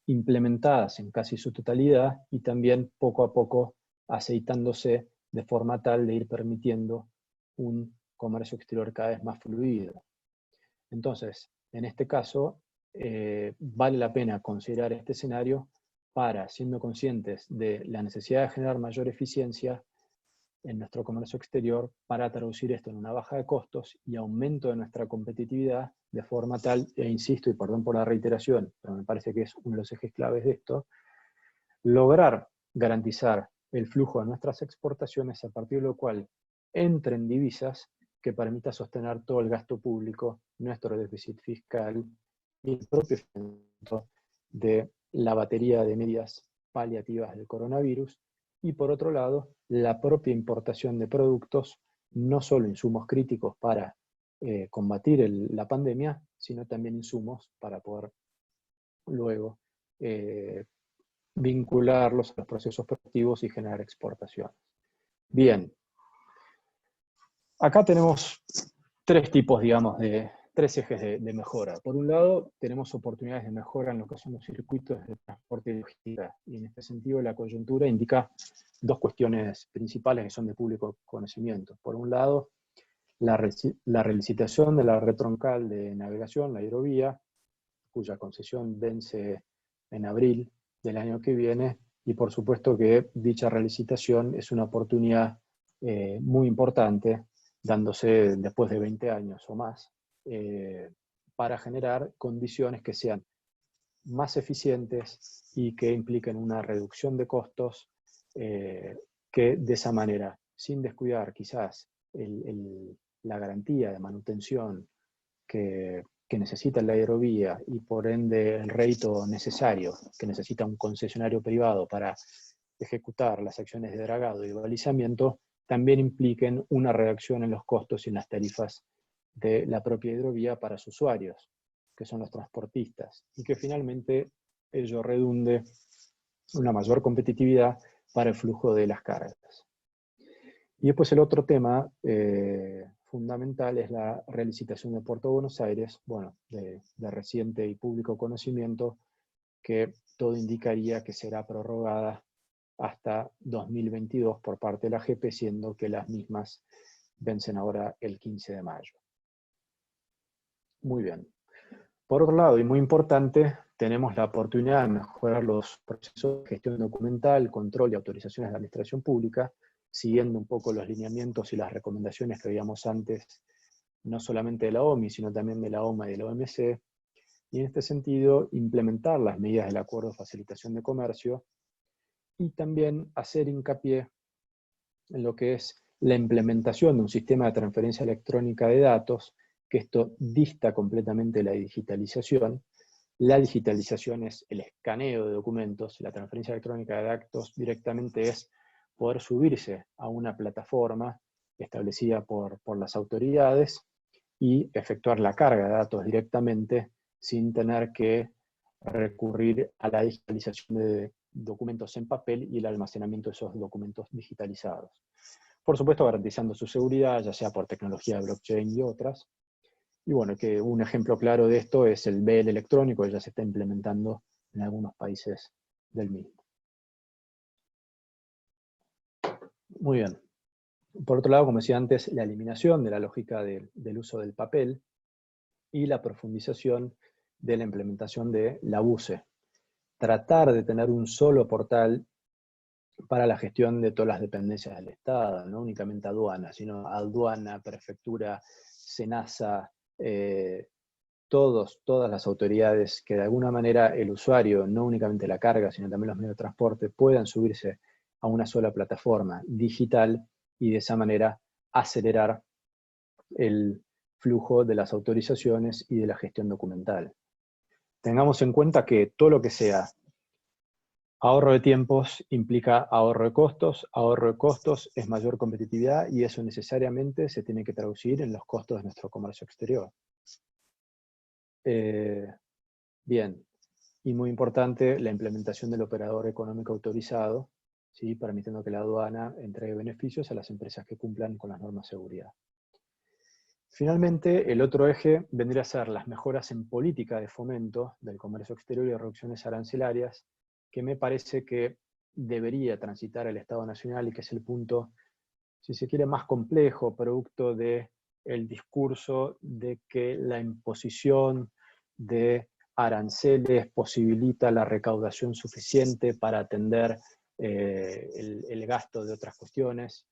implementadas en casi su totalidad y también poco a poco aceitándose de forma tal de ir permitiendo un comercio exterior cada vez más fluido. Entonces, en este caso, vale la pena considerar este escenario para, siendo conscientes de la necesidad de generar mayor eficiencia en nuestro comercio exterior, para traducir esto en una baja de costos y aumento de nuestra competitividad, de forma tal, e insisto, y perdón por la reiteración, pero me parece que es uno de los ejes claves de esto, lograr garantizar el flujo de nuestras exportaciones a partir de lo cual entren divisas que permita sostener todo el gasto público, nuestro déficit fiscal y el propio efecto de la batería de medidas paliativas del coronavirus, y por otro lado, la propia importación de productos, no solo insumos críticos para combatir la pandemia, sino también insumos para poder luego vincularlos a los procesos productivos y generar exportaciones. Bien, acá tenemos tres tipos, digamos, tres ejes de mejora. Por un lado, tenemos oportunidades de mejora en lo que son los circuitos de transporte y logística, y en este sentido la coyuntura indica dos cuestiones principales que son de público conocimiento. Por un lado, la relicitación de la red troncal de navegación, la hidrovía, cuya concesión vence en abril del año que viene, y por supuesto que dicha relicitación es una oportunidad muy importante, dándose después de 20 años o más, para generar condiciones que sean más eficientes y que impliquen una reducción de costos, que de esa manera, sin descuidar quizás la garantía de manutención que necesita la hidrovía y por ende el rédito necesario que necesita un concesionario privado para ejecutar las acciones de dragado y balizamiento, también impliquen una reducción en los costos y en las tarifas de la propia hidrovía para sus usuarios, que son los transportistas, y que finalmente ello redunde una mayor competitividad para el flujo de las cargas. Y después el otro tema fundamental es la relicitación de Puerto de Buenos Aires, bueno, de reciente y público conocimiento, que todo indicaría que será prorrogada hasta 2022 por parte de la JEP, siendo que las mismas vencen ahora el 15 de mayo. Muy bien. Por otro lado, y muy importante, tenemos la oportunidad de mejorar los procesos de gestión documental, control y autorizaciones de la administración pública, siguiendo un poco los lineamientos y las recomendaciones que veíamos antes, no solamente de la OMI, sino también de la OMA y de la OMC, y en este sentido implementar las medidas del Acuerdo de Facilitación de Comercio, y también hacer hincapié en lo que es la implementación de un sistema de transferencia electrónica de datos, que esto dista completamente de la digitalización. La digitalización es el escaneo de documentos, la transferencia electrónica de datos directamente es poder subirse a una plataforma establecida por las autoridades y efectuar la carga de datos directamente sin tener que recurrir a la digitalización de documentos en papel y el almacenamiento de esos documentos digitalizados. Por supuesto, garantizando su seguridad, ya sea por tecnología de blockchain y otras. Y bueno, que un ejemplo claro de esto es el BL electrónico, que ya se está implementando en algunos países del mismo. Muy bien. Por otro lado, como decía antes, la eliminación de la lógica del uso del papel y la profundización de la implementación de la UCE. Tratar de tener un solo portal para la gestión de todas las dependencias del Estado, no únicamente aduana, sino aduana, prefectura, SENASA, todas las autoridades, que de alguna manera el usuario, no únicamente la carga, sino también los medios de transporte, puedan subirse a una sola plataforma digital y de esa manera acelerar el flujo de las autorizaciones y de la gestión documental. Tengamos en cuenta que todo lo que sea ahorro de tiempos implica ahorro de costos es mayor competitividad y eso necesariamente se tiene que traducir en los costos de nuestro comercio exterior. Bien, y muy importante, la implementación del operador económico autorizado, ¿sí? Permitiendo que la aduana entregue beneficios a las empresas que cumplan con las normas de seguridad. Finalmente, el otro eje vendría a ser las mejoras en política de fomento del comercio exterior y reducciones arancelarias, que me parece que debería transitar el Estado Nacional y que es el punto, si se quiere, más complejo, producto del discurso de que la imposición de aranceles posibilita la recaudación suficiente para atender el gasto de otras cuestiones.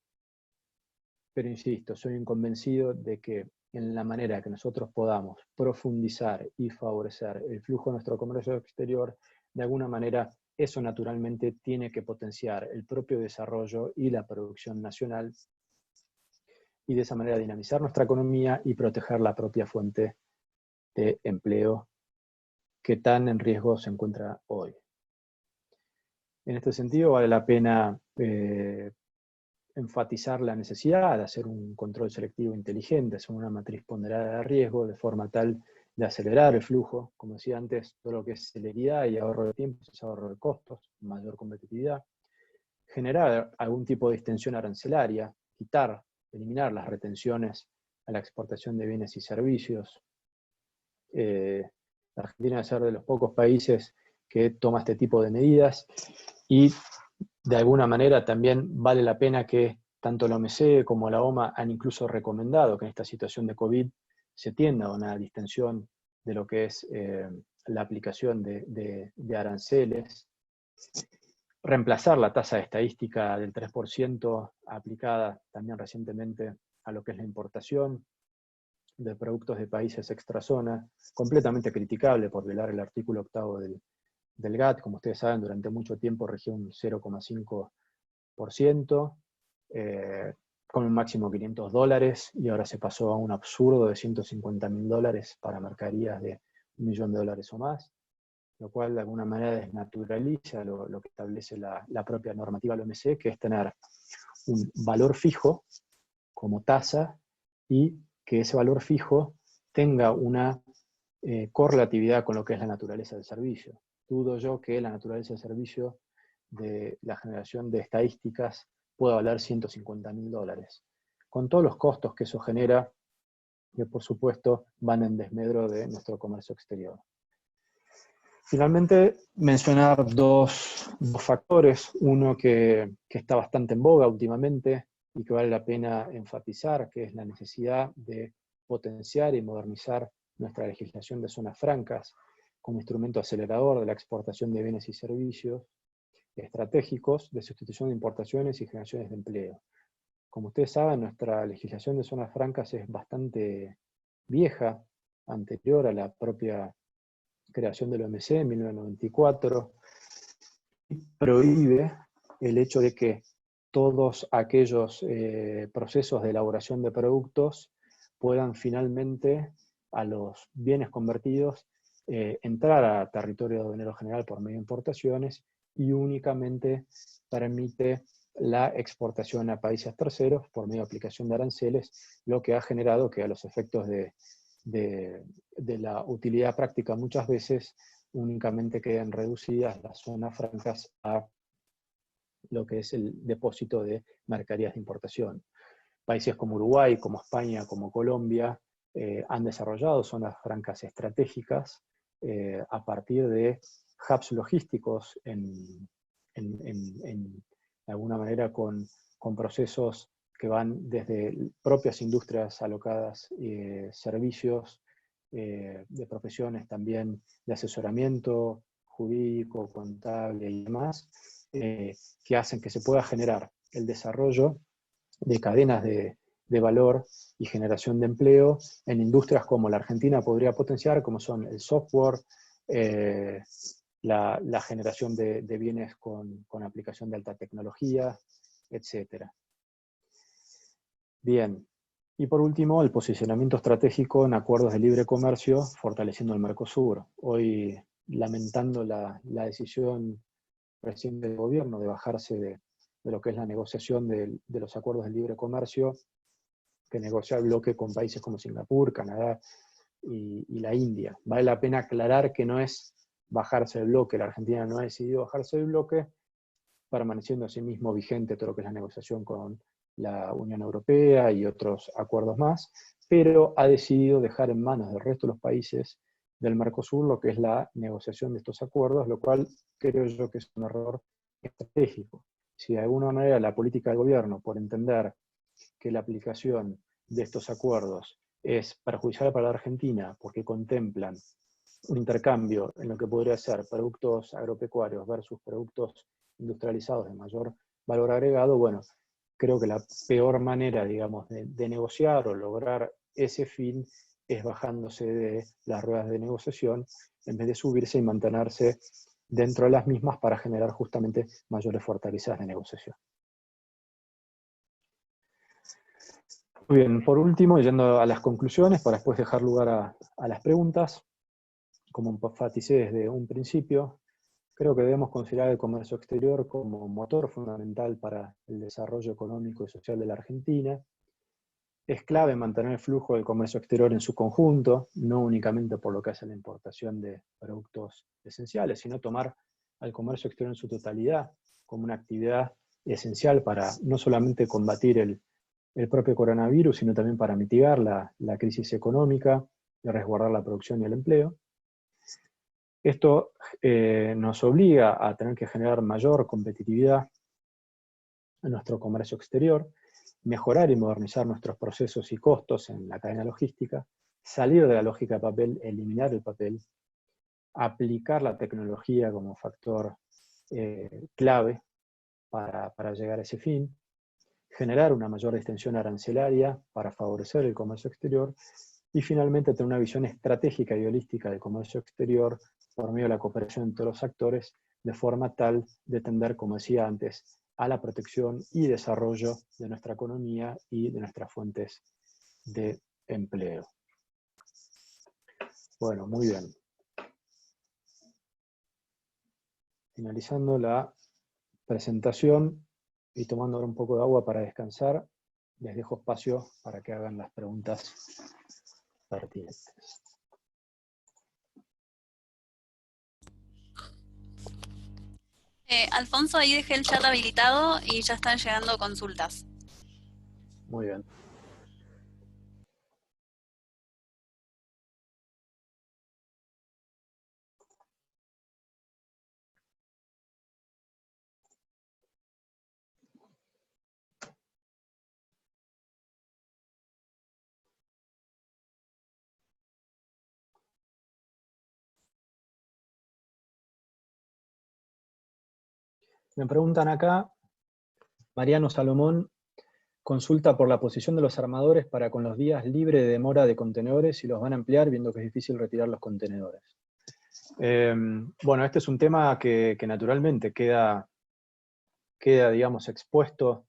Pero insisto, soy un convencido de que en la manera que nosotros podamos profundizar y favorecer el flujo de nuestro comercio exterior, de alguna manera eso naturalmente tiene que potenciar el propio desarrollo y la producción nacional y de esa manera dinamizar nuestra economía y proteger la propia fuente de empleo que tan en riesgo se encuentra hoy. En este sentido, vale la pena enfatizar la necesidad de hacer un control selectivo inteligente sobre una matriz ponderada de riesgo, de forma tal de acelerar el flujo, como decía antes, todo lo que es celeridad y ahorro de tiempo, es ahorro de costos, mayor competitividad, generar algún tipo de distensión arancelaria, eliminar las retenciones a la exportación de bienes y servicios. La Argentina debe ser de los pocos países que toma este tipo de medidas y de alguna manera también vale la pena que tanto la OMC como la OMA han incluso recomendado que en esta situación de COVID se tienda a una distensión de lo que es la aplicación de aranceles, reemplazar la tasa de estadística del 3% aplicada también recientemente a lo que es la importación de productos de países extrazona, completamente criticable por violar el artículo 8 del GATT. Como ustedes saben, durante mucho tiempo regió un 0,5%, con un máximo de $500, y ahora se pasó a un absurdo de $150.000 para mercaderías de $1 millón o más, lo cual de alguna manera desnaturaliza lo que establece la propia normativa de la OMC, que es tener un valor fijo como tasa y que ese valor fijo tenga una correlatividad con lo que es la naturaleza del servicio. Dudo yo que la naturaleza del servicio de la generación de estadísticas pueda valer $150.000, con todos los costos que eso genera, que por supuesto van en desmedro de nuestro comercio exterior. Finalmente, mencionar dos factores. Uno que está bastante en boga últimamente y que vale la pena enfatizar, que es la necesidad de potenciar y modernizar nuestra legislación de zonas francas como instrumento acelerador de la exportación de bienes y servicios estratégicos de sustitución de importaciones y generaciones de empleo. Como ustedes saben, nuestra legislación de zonas francas es bastante vieja, anterior a la propia creación del OMC en 1994, y prohíbe el hecho de que todos aquellos procesos de elaboración de productos puedan finalmente, a los bienes convertidos, entrar a territorio aduanero general por medio de importaciones y únicamente permite la exportación a países terceros por medio de aplicación de aranceles, lo que ha generado que a los efectos de la utilidad práctica muchas veces únicamente quedan reducidas las zonas francas a lo que es el depósito de mercaderías de importación. Países como Uruguay, como España, como Colombia, han desarrollado zonas francas estratégicas a partir de hubs logísticos de alguna manera con procesos que van desde propias industrias alocadas, servicios de profesiones también de asesoramiento jurídico, contable y demás, que hacen que se pueda generar el desarrollo de cadenas de valor y generación de empleo en industrias como la Argentina podría potenciar, como son el software, la generación de bienes con aplicación de alta tecnología, etc. Bien, y por último, el posicionamiento estratégico en acuerdos de libre comercio, fortaleciendo el Mercosur. Hoy, lamentando la decisión reciente del gobierno de bajarse de lo que es la negociación de los acuerdos de libre comercio, que negocia el bloque con países como Singapur, Canadá y la India. Vale la pena aclarar que no es bajarse del bloque, la Argentina no ha decidido bajarse del bloque, permaneciendo asimismo vigente todo lo que es la negociación con la Unión Europea y otros acuerdos más, pero ha decidido dejar en manos del resto de los países del Mercosur lo que es la negociación de estos acuerdos, lo cual creo yo que es un error estratégico. Si de alguna manera la política del gobierno, por entender que la aplicación de estos acuerdos es perjudicial para la Argentina porque contemplan un intercambio en lo que podría ser productos agropecuarios versus productos industrializados de mayor valor agregado, bueno, creo que la peor manera, digamos, de negociar o lograr ese fin es bajándose de las ruedas de negociación en vez de subirse y mantenerse dentro de las mismas para generar justamente mayores fortalezas de negociación. Muy bien, por último, yendo a las conclusiones, para después dejar lugar a las preguntas, como enfaticé desde un principio, creo que debemos considerar el comercio exterior como motor fundamental para el desarrollo económico y social de la Argentina. Es clave mantener el flujo del comercio exterior en su conjunto, no únicamente por lo que hace a la importación de productos esenciales, sino tomar al comercio exterior en su totalidad como una actividad esencial para no solamente combatir el propio coronavirus, sino también para mitigar la crisis económica y resguardar la producción y el empleo. Esto nos obliga a tener que generar mayor competitividad en nuestro comercio exterior, mejorar y modernizar nuestros procesos y costos en la cadena logística, salir de la lógica de papel, eliminar el papel, aplicar la tecnología como factor clave para llegar a ese fin, generar una mayor distensión arancelaria para favorecer el comercio exterior y finalmente tener una visión estratégica y holística del comercio exterior por medio de la cooperación entre los actores de forma tal de tender, como decía antes, a la protección y desarrollo de nuestra economía y de nuestras fuentes de empleo. Bueno, muy bien. Finalizando la presentación y tomando ahora un poco de agua para descansar, les dejo espacio para que hagan las preguntas pertinentes. Alfonso, ahí dejé el chat habilitado y ya están llegando consultas. Muy bien. Me preguntan acá, Mariano Salomón consulta por la posición de los armadores para con los días libre de demora de contenedores, si los van a emplear, viendo que es difícil retirar los contenedores. Bueno, este es un tema que naturalmente queda, digamos, expuesto,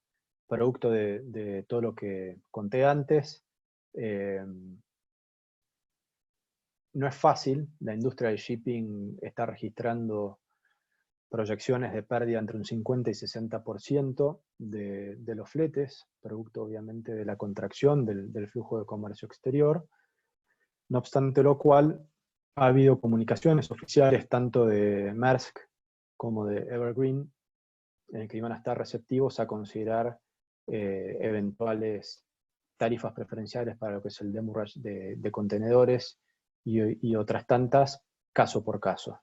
producto de todo lo que conté antes. No es fácil, la industria del shipping está registrando proyecciones de pérdida entre un 50 y 60% de los fletes, producto obviamente de la contracción del flujo de comercio exterior. No obstante lo cual, ha habido comunicaciones oficiales tanto de Maersk como de Evergreen que iban a estar receptivos a considerar eventuales tarifas preferenciales para lo que es el demurrage de contenedores y otras tantas, caso por caso.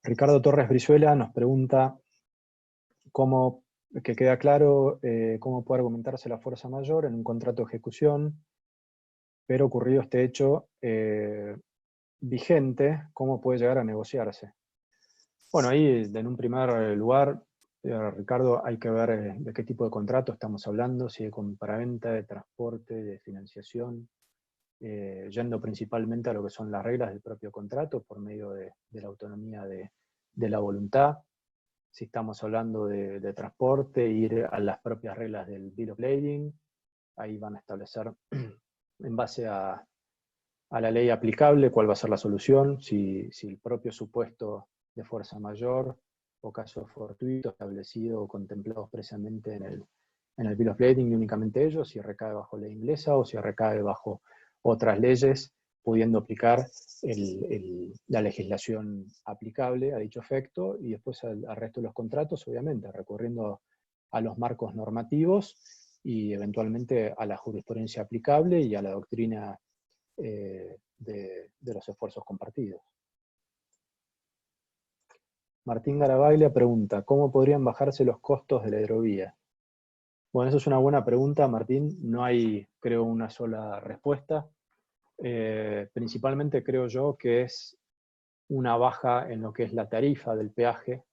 Ricardo Torres Brizuela nos pregunta que queda claro cómo puede argumentarse la fuerza mayor en un contrato de ejecución, pero ocurrido este hecho vigente, ¿cómo puede llegar a negociarse? Bueno, ahí en un primer lugar, Ricardo, hay que ver de qué tipo de contrato estamos hablando, si de compraventa, de transporte, de financiación, yendo principalmente a lo que son las reglas del propio contrato por medio de la autonomía de la voluntad. Si estamos hablando de transporte, ir a las propias reglas del Bill of Lading, ahí van a establecer en base a la ley aplicable cuál va a ser la solución, si el propio supuesto de fuerza mayor o caso fortuito establecido o contemplado expresamente en el Bill of Lading y únicamente ellos, si recae bajo ley inglesa o si recae bajo otras leyes, pudiendo aplicar la legislación aplicable a dicho efecto, y después al resto de los contratos, obviamente, recurriendo a los marcos normativos y eventualmente a la jurisprudencia aplicable y a la doctrina de los esfuerzos compartidos. Martín Garabaglia pregunta, ¿cómo podrían bajarse los costos de la hidrovía? Bueno, esa es una buena pregunta, Martín. No hay, creo, una sola respuesta. Principalmente creo yo que es una baja en lo que es la tarifa del peaje.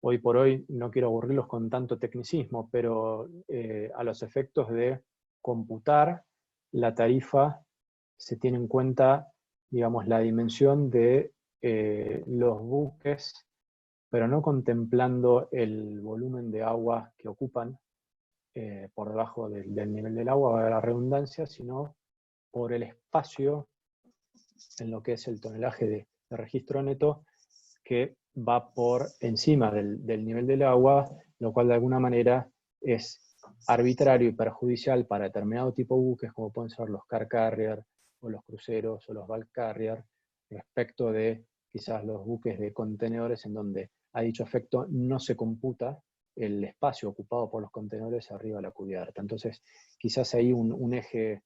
Hoy por hoy no quiero aburrirlos con tanto tecnicismo, pero a los efectos de computar la tarifa se tiene en cuenta, digamos, la dimensión de los buques, pero no contemplando el volumen de agua que ocupan por debajo del nivel del agua, valga la redundancia, sino por el espacio en lo que es el tonelaje de registro neto que va por encima del nivel del agua, lo cual de alguna manera es arbitrario y perjudicial para determinado tipo de buques, como pueden ser los car carrier, o los cruceros, o los bulk carrier, respecto de quizás los buques de contenedores en donde a dicho efecto no se computa el espacio ocupado por los contenedores arriba de la cubierta. Entonces, quizás ahí un eje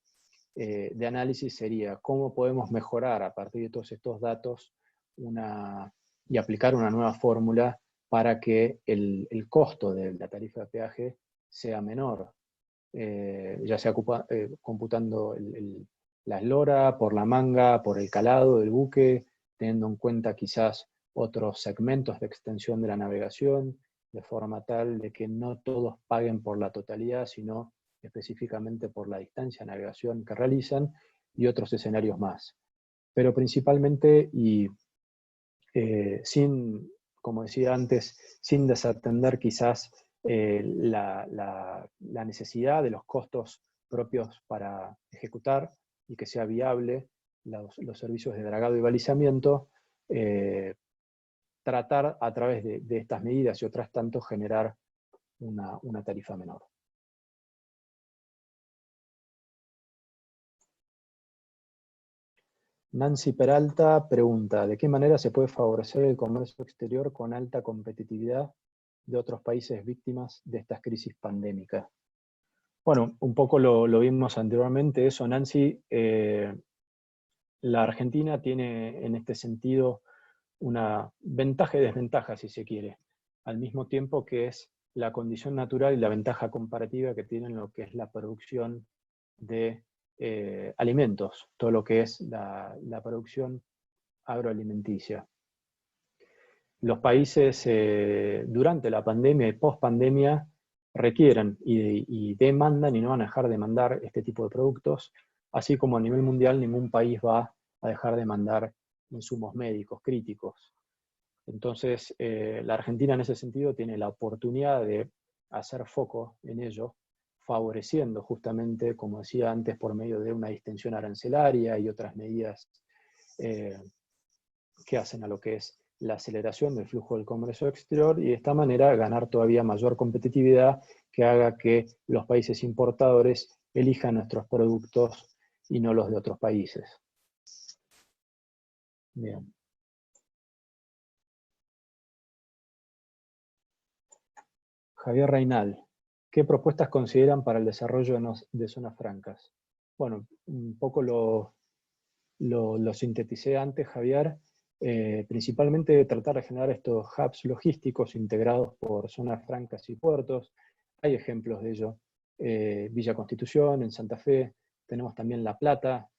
de análisis sería cómo podemos mejorar a partir de todos estos datos y aplicar una nueva fórmula para que el costo de la tarifa de peaje sea menor, ya sea computando la eslora, por la manga, por el calado del buque, teniendo en cuenta quizás otros segmentos de extensión de la navegación, de forma tal de que no todos paguen por la totalidad, sino específicamente por la distancia de navegación que realizan, y otros escenarios más. Pero principalmente, y sin, como decía antes, sin desatender quizás la necesidad de los costos propios para ejecutar y que sea viable los servicios de dragado y balizamiento, tratar a través de estas medidas y otras tanto generar una tarifa menor. Nancy Peralta pregunta, ¿de qué manera se puede favorecer el comercio exterior con alta competitividad de otros países víctimas de estas crisis pandémicas? Bueno, un poco lo vimos anteriormente eso, Nancy. La Argentina tiene en este sentido una ventaja y desventaja, si se quiere, al mismo tiempo que es la condición natural y la ventaja comparativa que tienen lo que es la producción de alimentos, todo lo que es la producción agroalimenticia. Los países durante la pandemia y post-pandemia requieren y demandan y no van a dejar de demandar este tipo de productos, así como a nivel mundial ningún país va a dejar de demandar insumos médicos críticos. Entonces, la Argentina en ese sentido tiene la oportunidad de hacer foco en ello, favoreciendo justamente, como decía antes, por medio de una distensión arancelaria y otras medidas que hacen a lo que es la aceleración del flujo del comercio exterior, y de esta manera ganar todavía mayor competitividad que haga que los países importadores elijan nuestros productos y no los de otros países. Bien. Javier Reinal, ¿qué propuestas consideran para el desarrollo de zonas francas? Bueno, un poco lo sinteticé antes, Javier. Principalmente tratar de generar estos hubs logísticos integrados por zonas francas y puertos. Hay ejemplos de ello. Villa Constitución, en Santa Fe, tenemos también La Plata,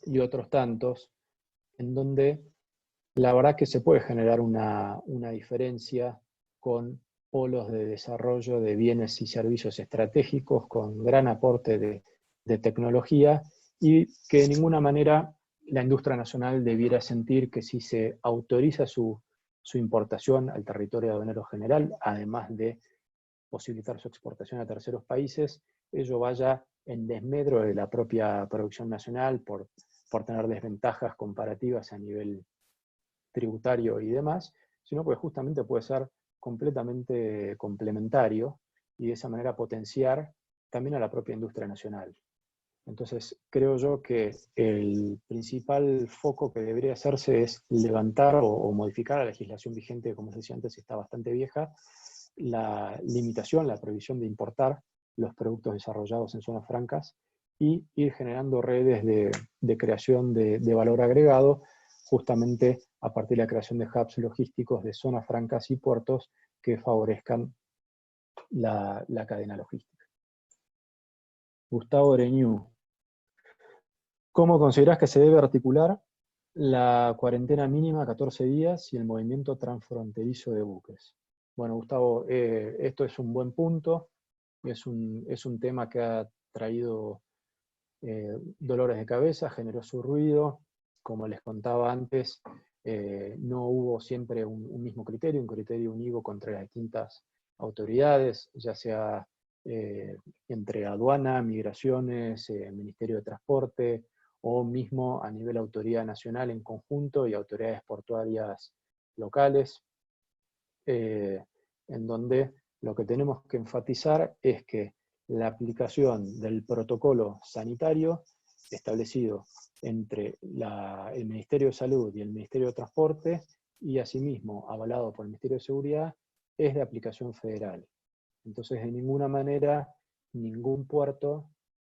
y otros tantos, en donde la verdad que se puede generar una diferencia con polos de desarrollo de bienes y servicios estratégicos, con gran aporte de tecnología, y que de ninguna manera la industria nacional debiera sentir que si se autoriza su importación al territorio aduanero general, además de posibilitar su exportación a terceros países, ello vaya en desmedro de la propia producción nacional por tener desventajas comparativas a nivel tributario y demás, sino que justamente puede ser completamente complementario y de esa manera potenciar también a la propia industria nacional. Entonces, creo yo que el principal foco que debería hacerse es levantar o modificar la legislación vigente, que como decía antes está bastante vieja, la limitación, la prohibición de importar los productos desarrollados en zonas francas y ir generando redes de creación de valor agregado, justamente a partir de la creación de hubs logísticos de zonas francas y puertos que favorezcan la cadena logística. Gustavo Oreñú, ¿cómo considerás que se debe articular la cuarentena mínima 14 días y el movimiento transfronterizo de buques? Bueno, Gustavo, esto es un buen punto, es un tema que ha traído dolores de cabeza, generó su ruido. Como les contaba antes, no hubo siempre un mismo criterio, un criterio univo contra las distintas autoridades, ya sea entre aduana, migraciones, Ministerio de Transporte, o mismo a nivel autoridad nacional en conjunto y autoridades portuarias locales, en donde lo que tenemos que enfatizar es que la aplicación del protocolo sanitario establecido entre el Ministerio de Salud y el Ministerio de Transporte, y asimismo avalado por el Ministerio de Seguridad, es de aplicación federal. Entonces, de ninguna manera, ningún puerto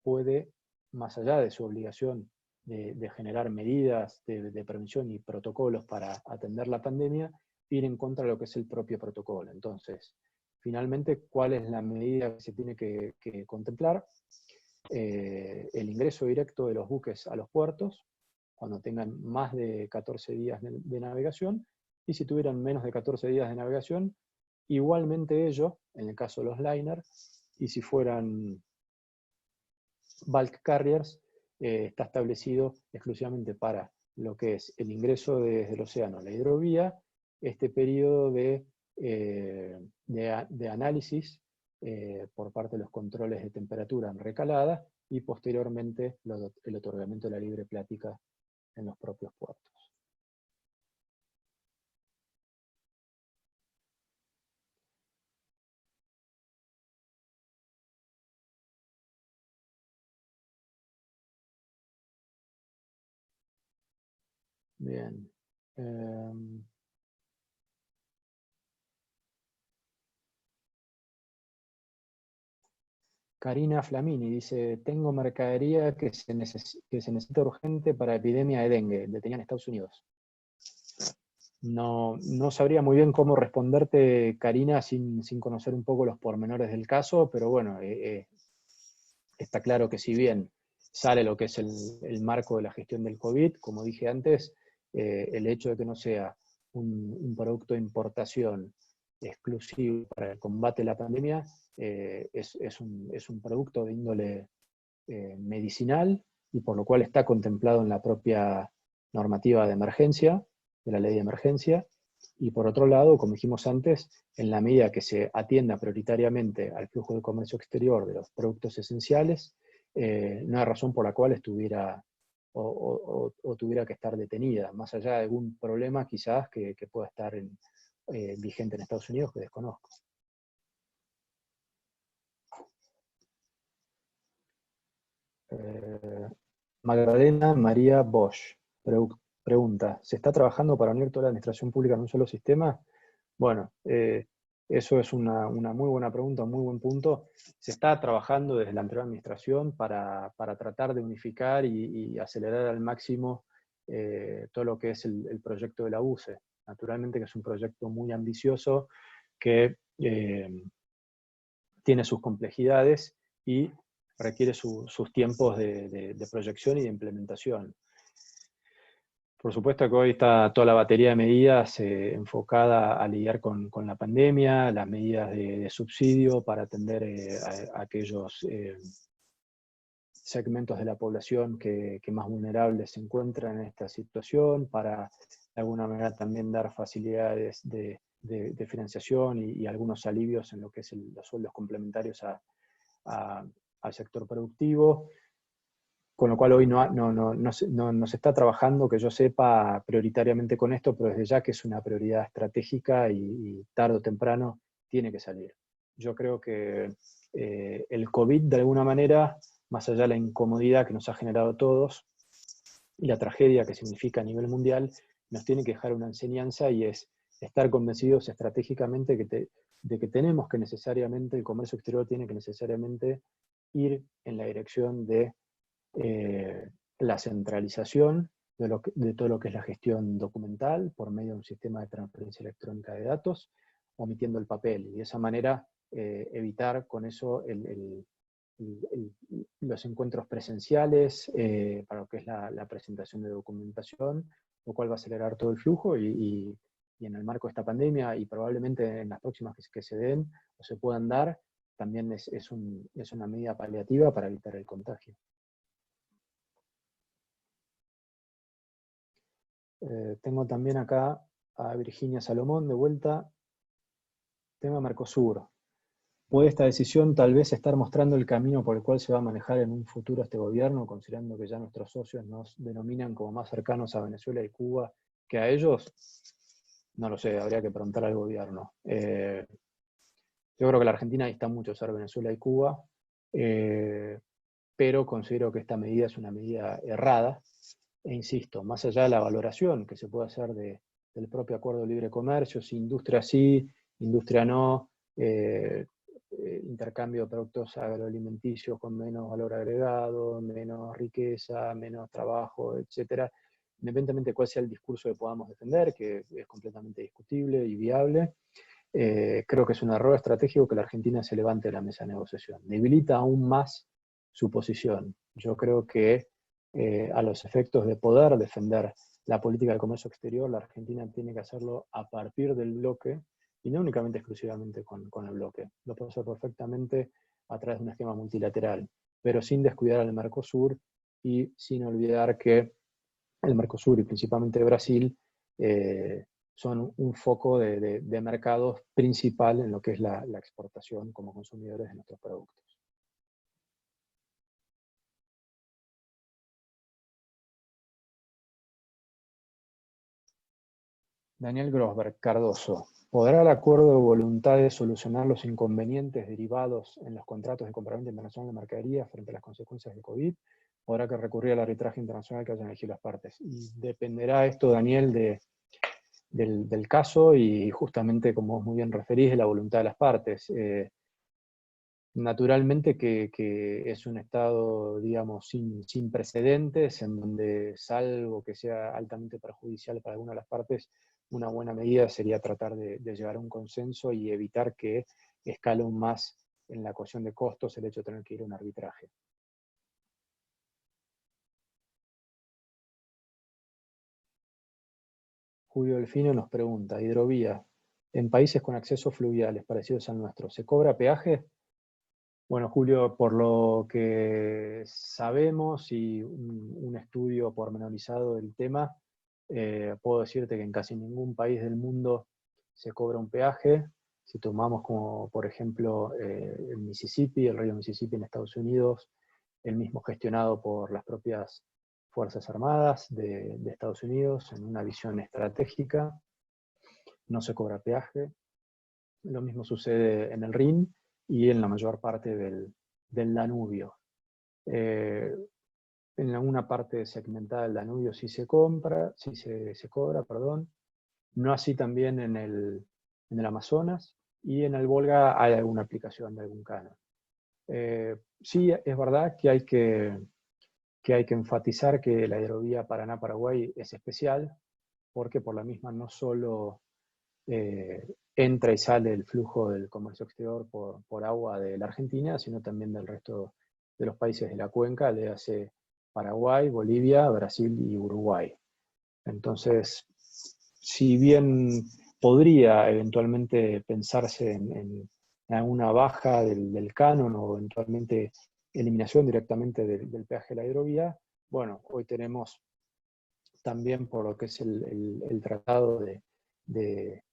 puede, más allá de su obligación de generar medidas de prevención y protocolos para atender la pandemia, ir en contra de lo que es el propio protocolo. Entonces, finalmente, ¿cuál es la medida que se tiene que contemplar? El ingreso directo de los buques a los puertos, cuando tengan más de 14 días de navegación, y si tuvieran menos de 14 días de navegación, igualmente ello, en el caso de los liners, y si fueran bulk carriers, está establecido exclusivamente para lo que es el ingreso desde el océano a la hidrovía, este periodo de análisis por parte de los controles de temperatura en recalada, y posteriormente el otorgamiento de la libre plática en los propios puertos. Bien. Karina Flamini dice, tengo mercadería que se necesita urgente para epidemia de dengue, detenida en Estados Unidos. No sabría muy bien cómo responderte, Karina, sin conocer un poco los pormenores del caso, pero bueno, está claro que si bien sale lo que es el marco de la gestión del COVID, como dije antes, el hecho de que no sea un producto de importación exclusivo para el combate de la pandemia, es un producto de índole medicinal y por lo cual está contemplado en la propia normativa de emergencia, de la ley de emergencia, y por otro lado, como dijimos antes, en la medida que se atienda prioritariamente al flujo de comercio exterior de los productos esenciales, no hay razón por la cual estuviera o tuviera que estar detenida, más allá de algún problema quizás que pueda estar vigente en Estados Unidos que desconozco. Magdalena María Bosch pregunta, ¿se está trabajando para unir toda la administración pública en un solo sistema? Bueno, eso es una muy buena pregunta, un muy buen punto. Se está trabajando desde la anterior administración para tratar de unificar y acelerar al máximo todo lo que es el proyecto de la UCE. Naturalmente que es un proyecto muy ambicioso que tiene sus complejidades y requiere sus tiempos de proyección y de implementación. Por supuesto que hoy está toda la batería de medidas enfocada a lidiar con la pandemia, las medidas de subsidio para atender a aquellos segmentos de la población que más vulnerables se encuentran en esta situación, para de alguna manera también dar facilidades de financiación y algunos alivios en lo que es los sueldos complementarios al sector productivo. Con lo cual hoy no se está trabajando, que yo sepa, prioritariamente con esto, pero desde ya que es una prioridad estratégica y tarde o temprano tiene que salir. Yo creo que el COVID, de alguna manera, más allá de la incomodidad que nos ha generado a todos y la tragedia que significa a nivel mundial, nos tiene que dejar una enseñanza y es estar convencidos estratégicamente de que tenemos que necesariamente, el comercio exterior tiene que necesariamente ir en la dirección de la centralización de todo lo que es la gestión documental por medio de un sistema de transferencia electrónica de datos, omitiendo el papel, y de esa manera evitar con eso los encuentros presenciales para lo que es la presentación de documentación, lo cual va a acelerar todo el flujo y en el marco de esta pandemia y probablemente en las próximas que se den o se puedan dar, también es una medida paliativa para evitar el contagio. Tengo también acá a Virginia Salomón de vuelta. Tema Mercosur. ¿Puede esta decisión tal vez estar mostrando el camino por el cual se va a manejar en un futuro este gobierno, considerando que ya nuestros socios nos denominan como más cercanos a Venezuela y Cuba que a ellos? No lo sé, habría que preguntar al gobierno. Yo creo que la Argentina dista mucho ser Venezuela y Cuba, pero considero que esta medida es una medida errada. E insisto, más allá de la valoración que se puede hacer del propio acuerdo de libre comercio, si industria sí, industria no, intercambio de productos agroalimenticios con menos valor agregado, menos riqueza, menos trabajo, etcétera, independientemente de cuál sea el discurso que podamos defender, que es completamente discutible y viable, creo que es un error estratégico que la Argentina se levante de la mesa de negociación. Debilita aún más su posición. Yo creo que a los efectos de poder defender la política de comercio exterior, la Argentina tiene que hacerlo a partir del bloque y no únicamente exclusivamente con el bloque. Lo puede hacer perfectamente a través de un esquema multilateral, pero sin descuidar al Mercosur y sin olvidar que el Mercosur y principalmente Brasil son un foco de mercados principal en lo que es la exportación como consumidores de nuestros productos. Daniel Grosberg Cardoso. ¿Podrá el acuerdo de voluntades solucionar los inconvenientes derivados en los contratos de compraventa internacional de mercaderías frente a las consecuencias del COVID? ¿O habrá que recurrir al arbitraje internacional que hayan elegido las partes? Y dependerá esto, Daniel, del caso y justamente, como vos muy bien referís, de la voluntad de las partes. Naturalmente que es un estado, digamos, sin precedentes, en donde, salvo que sea altamente perjudicial para alguna de las partes, una buena medida sería tratar de llegar a un consenso y evitar que escale aún más en la ecuación de costos el hecho de tener que ir a un arbitraje. Julio Delfino nos pregunta, hidrovía, en países con accesos fluviales parecidos al nuestro, ¿se cobra peaje? Bueno, Julio, por lo que sabemos y un estudio pormenorizado del tema, puedo decirte que en casi ningún país del mundo se cobra un peaje. Si tomamos como, por ejemplo, el Mississippi, el río Mississippi en Estados Unidos, el mismo gestionado por las propias Fuerzas Armadas de Estados Unidos, en una visión estratégica, no se cobra peaje. Lo mismo sucede en el Rin y en la mayor parte del Danubio. En alguna parte segmentada del Danubio sí se cobra, no así también en el Amazonas, y en el Volga hay alguna aplicación de algún canon. Sí, es verdad que hay que enfatizar que la hidrovía Paraná-Paraguay es especial, porque por la misma no solo entra y sale el flujo del comercio exterior por agua de la Argentina, sino también del resto de los países de la cuenca, le hace Paraguay, Bolivia, Brasil y Uruguay. Entonces, si bien podría eventualmente pensarse en alguna baja del canon o eventualmente eliminación directamente del peaje de la hidrovía, bueno, hoy tenemos también por lo que es el tratado de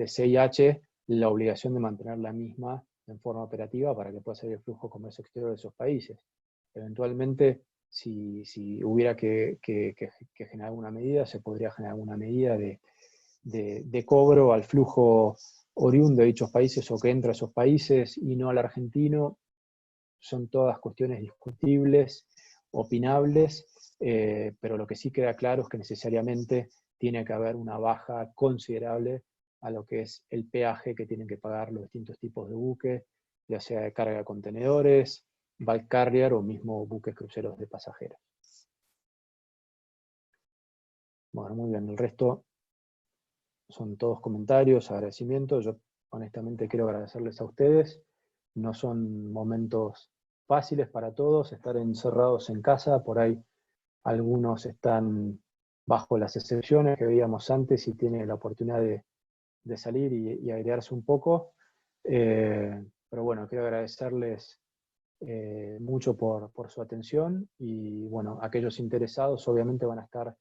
CIH, la obligación de mantener la misma en forma operativa para que pueda salir el flujo de comercio exterior de esos países. Eventualmente, si hubiera que generar alguna medida, se podría generar alguna medida de cobro al flujo oriundo de dichos países o que entra a esos países y no al argentino. Son todas cuestiones discutibles, opinables, pero lo que sí queda claro es que necesariamente tiene que haber una baja considerable a lo que es el peaje que tienen que pagar los distintos tipos de buques, ya sea de carga de contenedores, bulk carrier o mismo buques cruceros de pasajeros. Bueno, muy bien, el resto son todos comentarios, agradecimientos. Yo honestamente quiero agradecerles a ustedes. No son momentos fáciles para todos, estar encerrados en casa, por ahí algunos están bajo las excepciones que veíamos antes y tienen la oportunidad de salir y airearse un poco. Pero bueno, quiero agradecerles mucho por su atención y bueno, aquellos interesados obviamente van a estar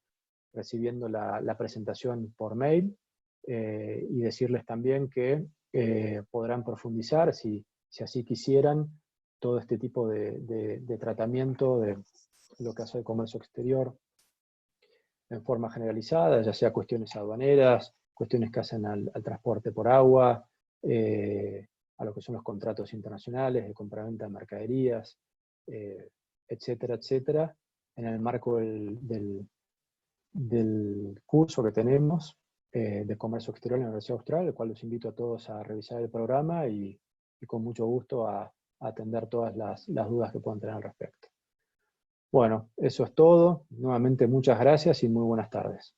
recibiendo la presentación por mail y decirles también que podrán profundizar, si así quisieran, todo este tipo de tratamiento de lo que hace el comercio exterior en forma generalizada, ya sea cuestiones aduaneras, cuestiones que hacen al transporte por agua, a lo que son los contratos internacionales de compraventa de mercaderías, etcétera, etcétera, en el marco del curso que tenemos de Comercio Exterior en la Universidad Austral, el cual los invito a todos a revisar el programa y con mucho gusto a atender todas las dudas que puedan tener al respecto. Bueno, eso es todo. Nuevamente muchas gracias y muy buenas tardes.